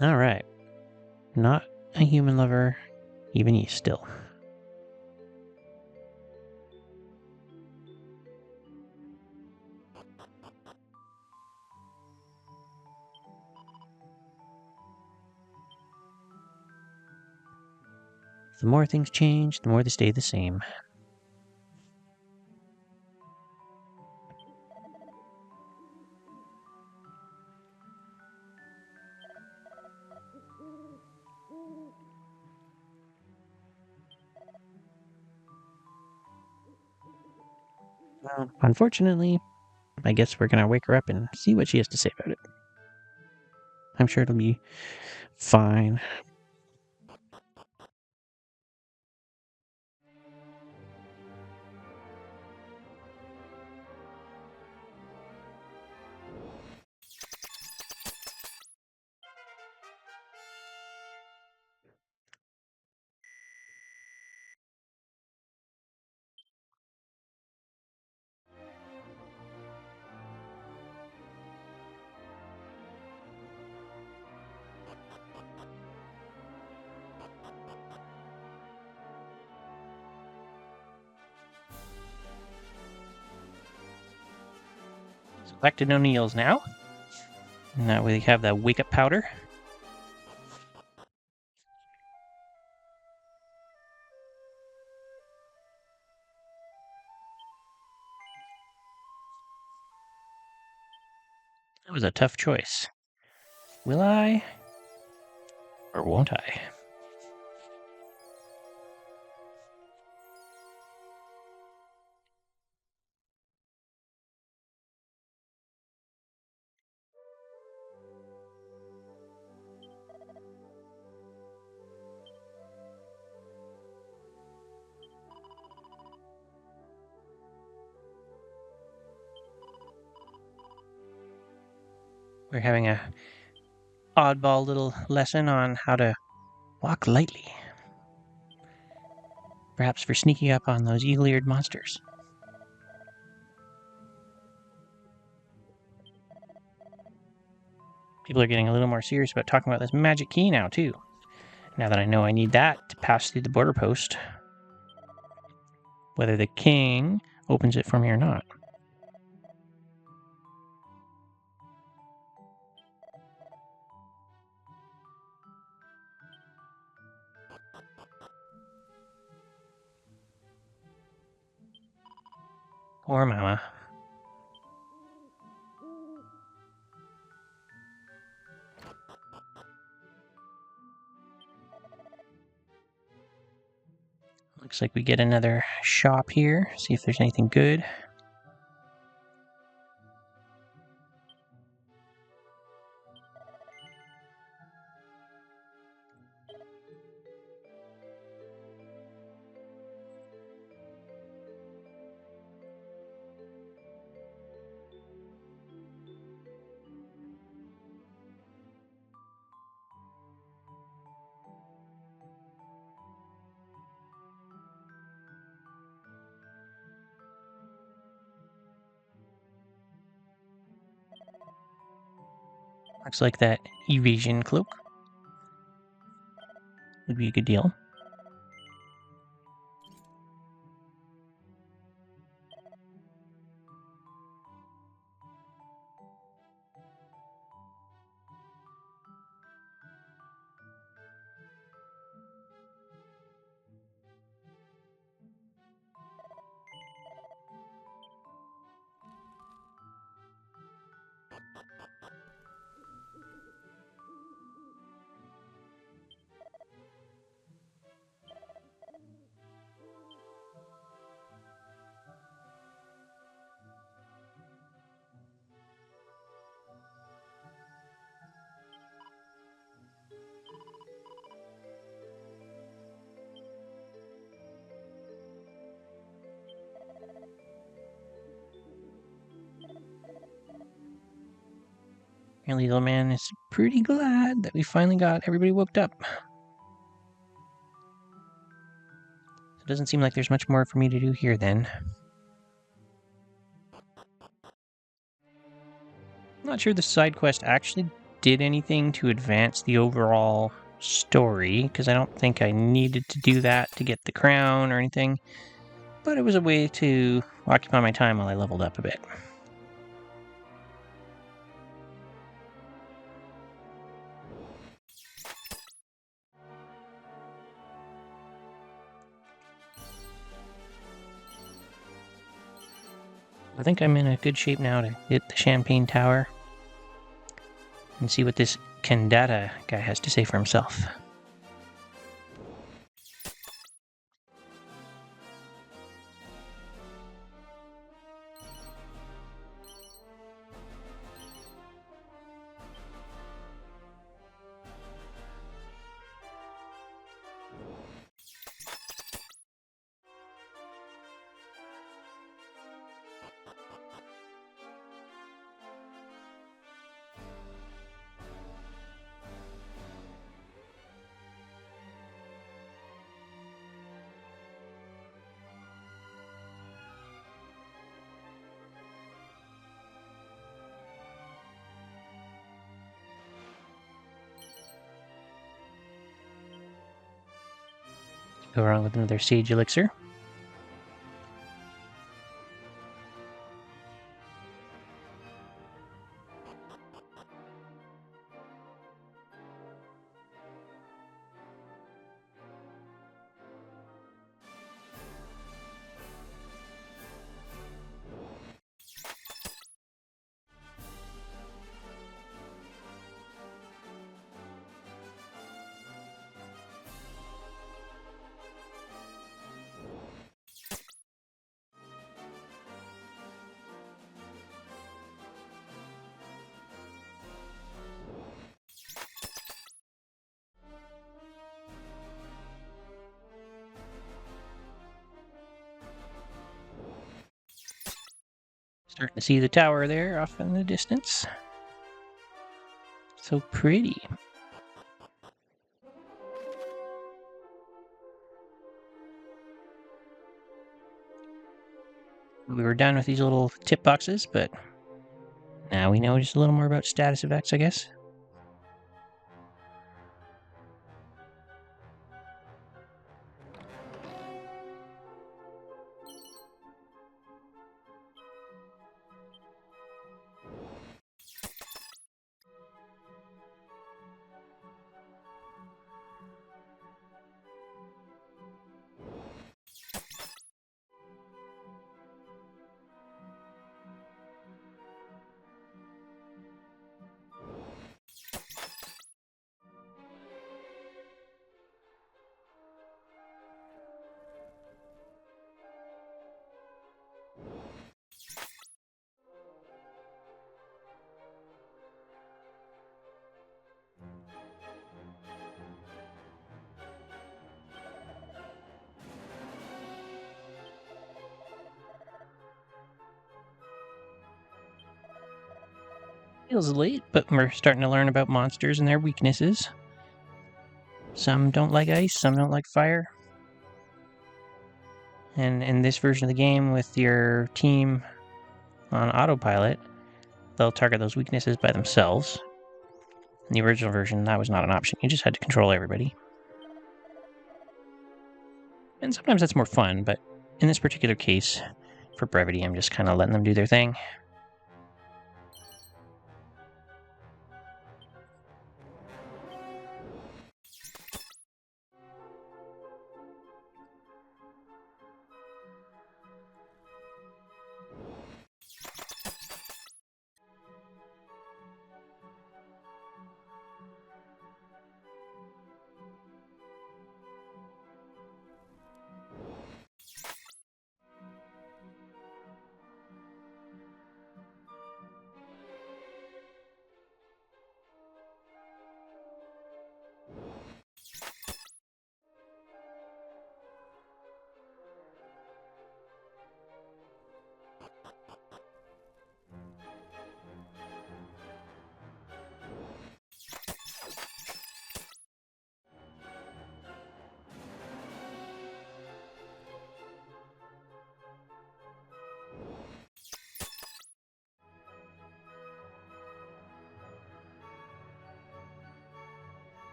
Alright. Not a human lover, even you still. The more things change, the more they stay the same. Well, unfortunately, I guess we're gonna wake her up and see what she has to say about it. I'm sure it'll be fine. So back to O'Neill's now. Now we have the wake up powder. That was a tough choice. Will I? Or won't I? We're having a oddball little lesson on how to walk lightly. Perhaps for sneaking up on those eagle-eared monsters. People are getting a little more serious about talking about this magic key now, too. Now that I know I need that to pass through the border post. Whether the king opens it for me or not. Poor mama. Looks like we get another shop here. See if there's anything good. Looks like that evasion cloak would be a good deal. Apparently, the little man is pretty glad that we finally got everybody whooped up. So it doesn't seem like there's much more for me to do here then. I'm not sure the side quest actually did anything to advance the overall story, because I don't think I needed to do that to get the crown or anything. But it was a way to occupy my time while I leveled up a bit. I think I'm in a good shape now to hit the Champagne Tower and see what this Kendata guy has to say for himself. Go wrong with another Sage Elixir. Starting to see the tower there off in the distance. So pretty. We were done with these little tip boxes, but now we know just a little more about status effects, I guess. Feels late, but we're starting to learn about monsters and their weaknesses. Some don't like ice, some don't like fire. And in this version of the game, with your team on autopilot, they'll target those weaknesses by themselves. In the original version, that was not an option. You just had to control everybody. And sometimes that's more fun, but in this particular case, for brevity, I'm just kind of letting them do their thing.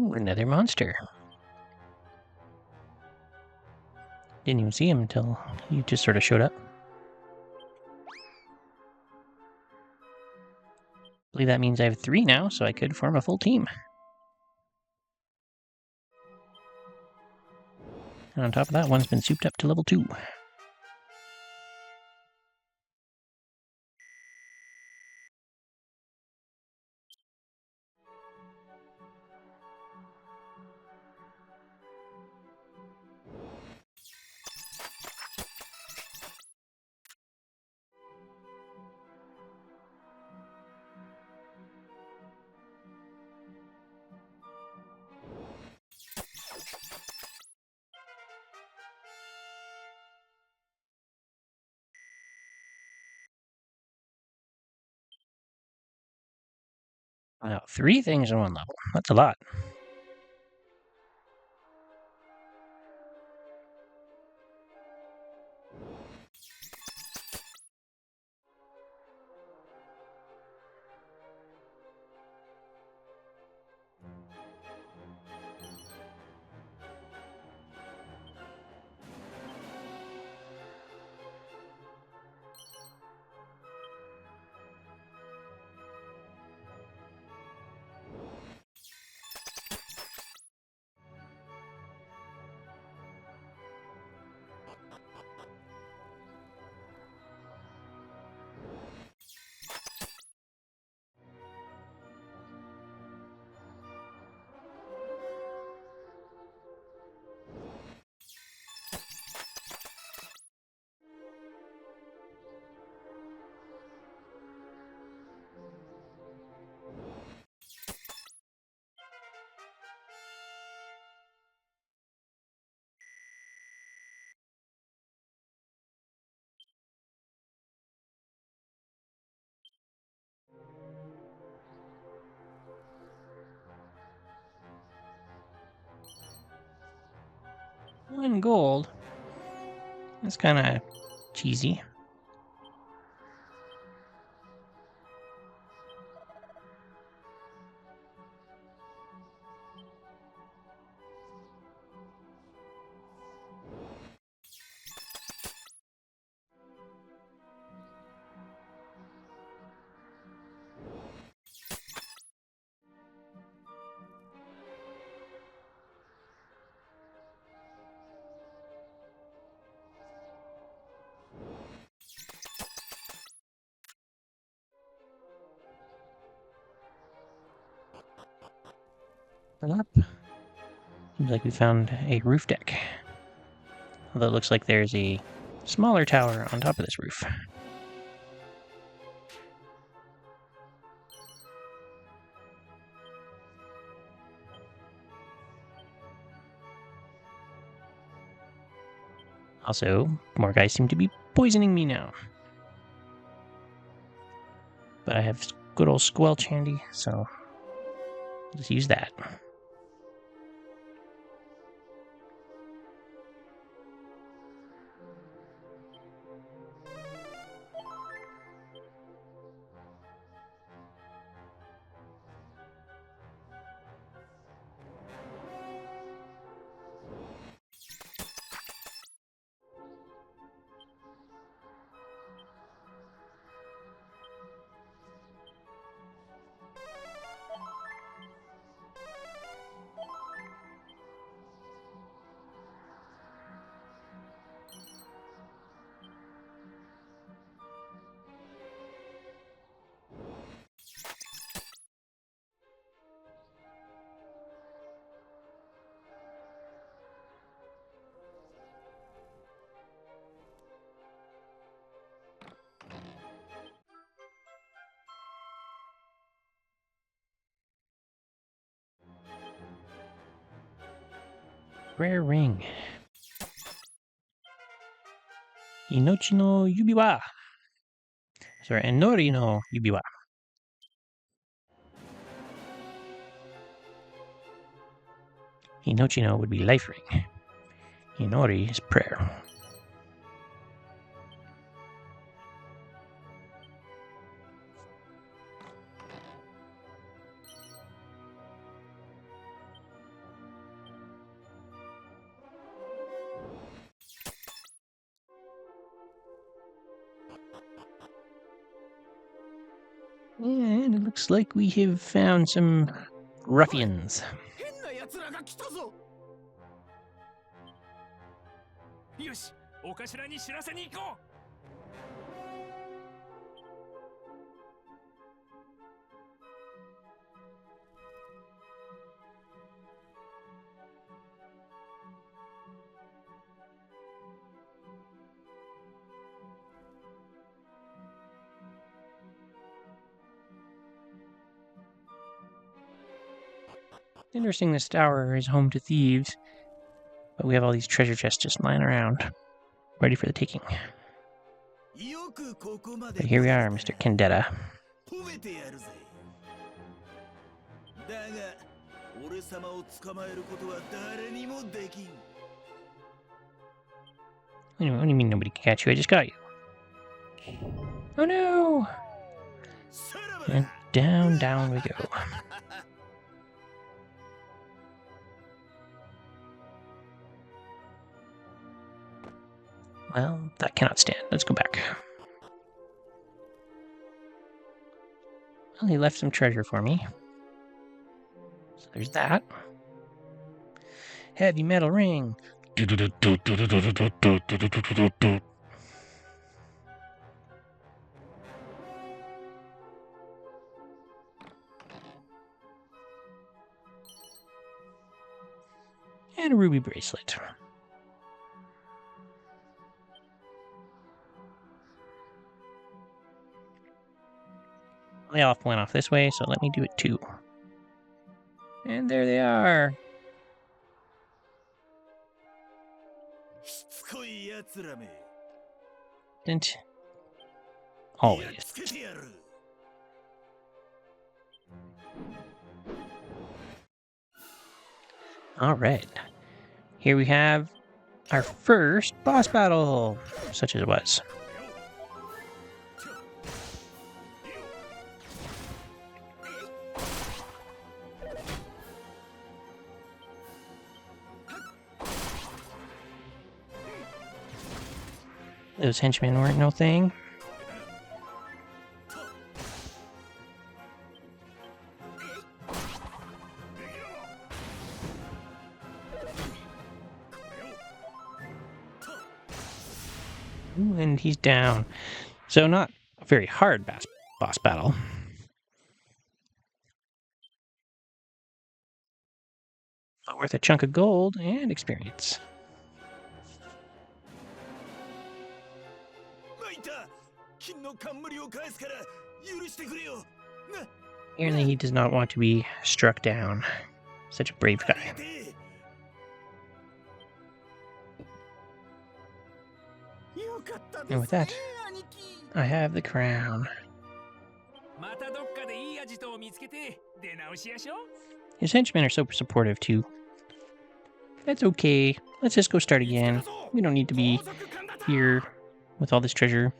Ooh, another monster. Didn't even see him until he just sort of showed up. I believe that means I have 3 now, so I could form a full team. And on top of that, one's been souped up to level 2. Wow, 3 things in one level. That's a lot. 1 gold. That's kind of cheesy. Up. Seems like we found a roof deck. Although it looks like there's a smaller tower on top of this roof. Also, more guys seem to be poisoning me now. But I have good old squelch handy, so let's use that. Rare ring. Inochi no yubiwa. Sorry, Enori no yubiwa. Inochi no would be life ring. Inori is prayer. And it looks like we have found some ruffians. 変な奴らが来たぞ。よし、お頭に知らせに行こう。Interesting, this tower is home to thieves, but we have all these treasure chests just lying around, ready for the taking. But here we are, Mr. Kendetta. Anyway, what do you mean nobody can catch you? I just got you. Oh no! And down we go. Well, that cannot stand. Let's go back. Well, he left some treasure for me. So there's that. Heavy metal ring. And a ruby bracelet. They all went off this way, so let me do it too. And there they are. Didn't always. All right. Here we have our first boss battle, such as it was. Those henchmen weren't no thing. Ooh, and he's down. So not a very hard boss battle. But worth a chunk of gold and experience. Apparently he does not want to be struck down. Such a brave guy. And with that, I have the crown. His henchmen are so supportive too. That's okay. Let's just go start again. We don't need to be here with all this treasure.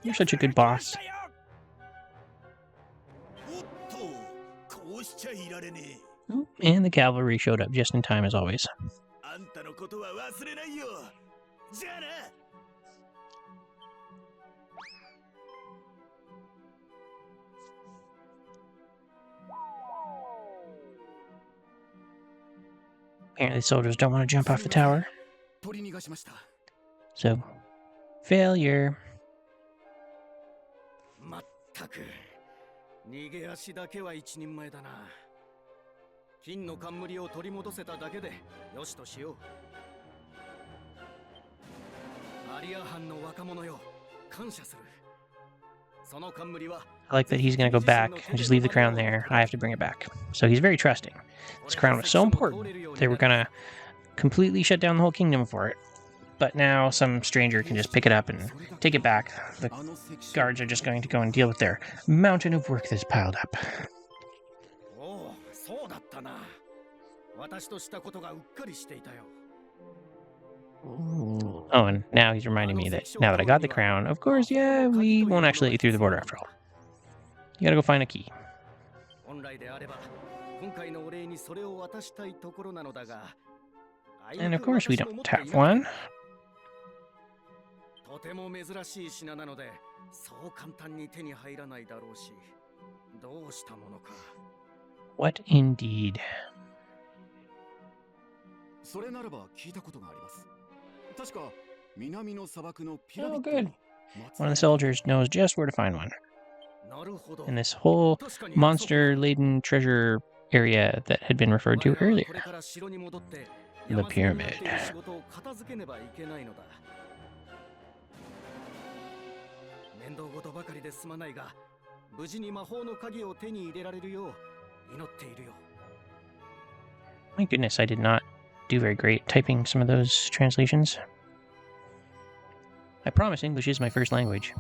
You're such a good boss. Ooh, and the cavalry showed up just in time as always. Apparently soldiers don't want to jump off the tower. So, failure. まったく逃げ足だけは一人前だな。金の冠を取り戻せただけでよしとしよう。アリア藩の若者よ、感謝する。その冠は I like that he's going to go back and just leave the crown there. I have to bring it back. So he's very trusting. This crown was so important. They were going to completely shut down the whole kingdom for it. But now some stranger can just pick it up and take it back. The guards are just going to go and deal with their mountain of work that's piled up. Oh, and now he's reminding me that now that I got the crown, of course, yeah, we won't actually let you through the border after all. You gotta go find a key. And of course we don't have one. What indeed? Oh, good. One of the soldiers knows just where to find one. In this whole monster-laden treasure area that had been referred to earlier. The pyramid. My goodness, I did not do very great typing some of those translations. I promise English is my first language.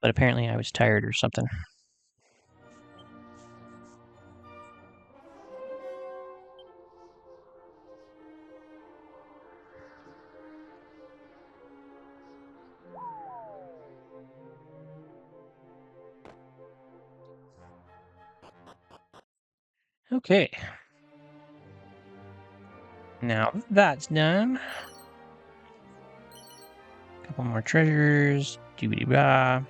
But apparently I was tired or something. Okay. Now that's done. Couple more treasures. Doobity-blah.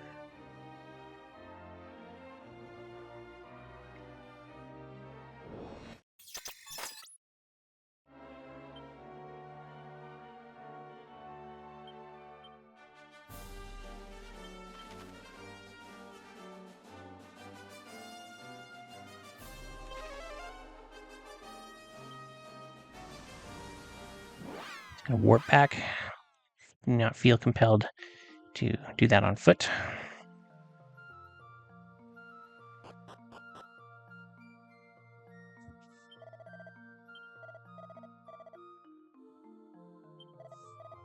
Gonna warp back. Do not feel compelled to do that on foot.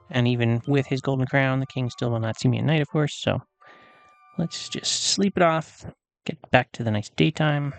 And even with his golden crown, the king still will not see me at night, of course, so let's just sleep it off, get back to the nice daytime.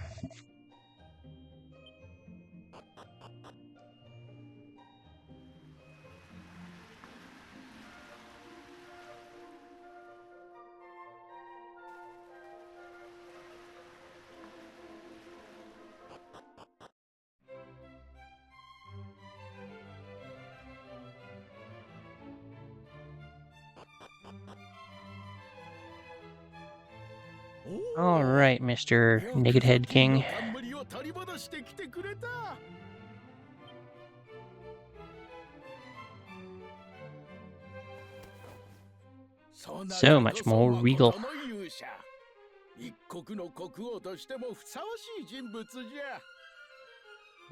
All right, Mr. Naked Head King. 冠を取り戻してきてくれた。So much more regal. 一国の国王としてもふさわしい人物じゃ。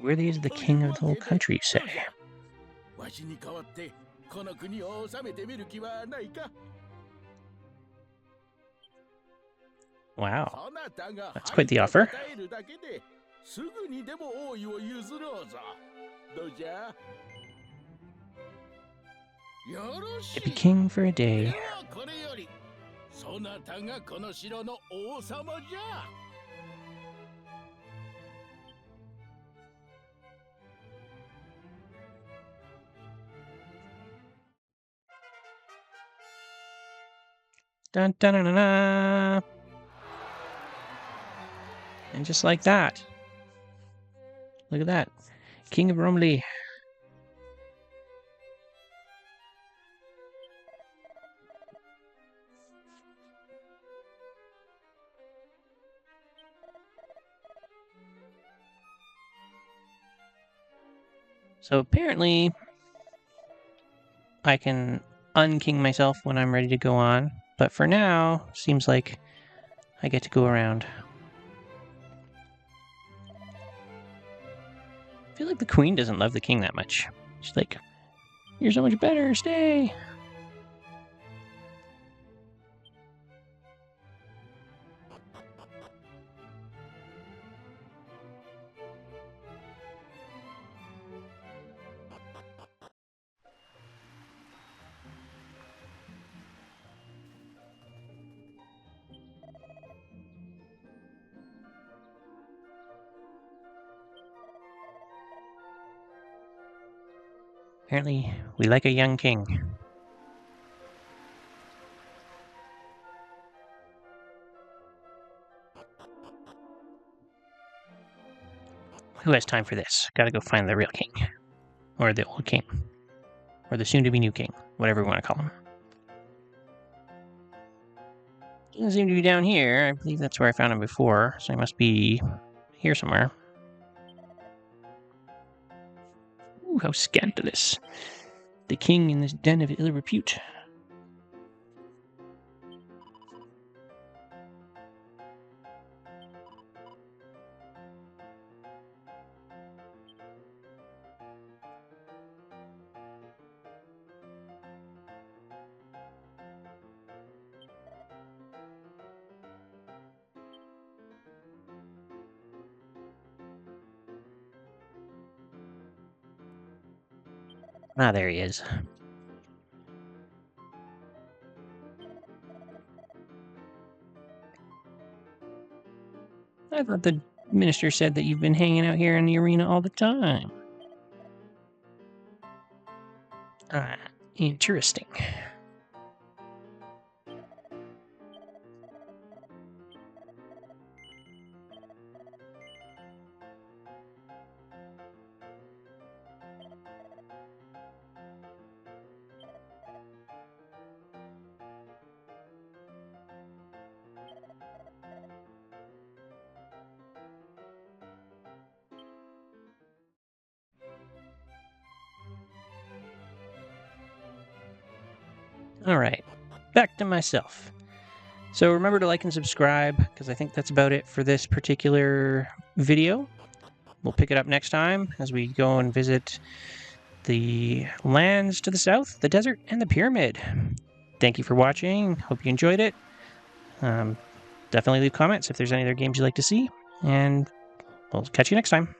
Worthy is the king of the whole country, you say? わしに代わってこの国を治めてみる気はないか。 Wow, that's quite the offer. すぐにでも王位を譲ろうぞ。どうじゃ？よろしい。 To be king for a day. ではこれより、そなたがこの城の王様じゃ。 Dun dun dun dun dun. And just like that. Look at that. King of Romilly. So apparently, I can unking myself when I'm ready to go on, but for now, seems like I get to go around. I feel like the queen doesn't love the king that much. She's like, "You're so much better, stay!" Apparently, we like a young king. Who has time for this? Gotta go find the real king. Or the old king. Or the soon-to-be new king. Whatever we want to call him. Doesn't seem to be down here. I believe that's where I found him before, so he must be here somewhere. Ooh, how scandalous. The king in this den of ill repute. Ah, there he is. I thought the minister said that you've been hanging out here in the arena all the time. Ah, interesting. Alright, back to myself. So remember to like and subscribe, because I think that's about it for this particular video. We'll pick it up next time as we go and visit the lands to the south, the desert, and the pyramid. Thank you for watching. Hope you enjoyed it. Definitely leave comments if there's any other games you'd like to see, and we'll catch you next time.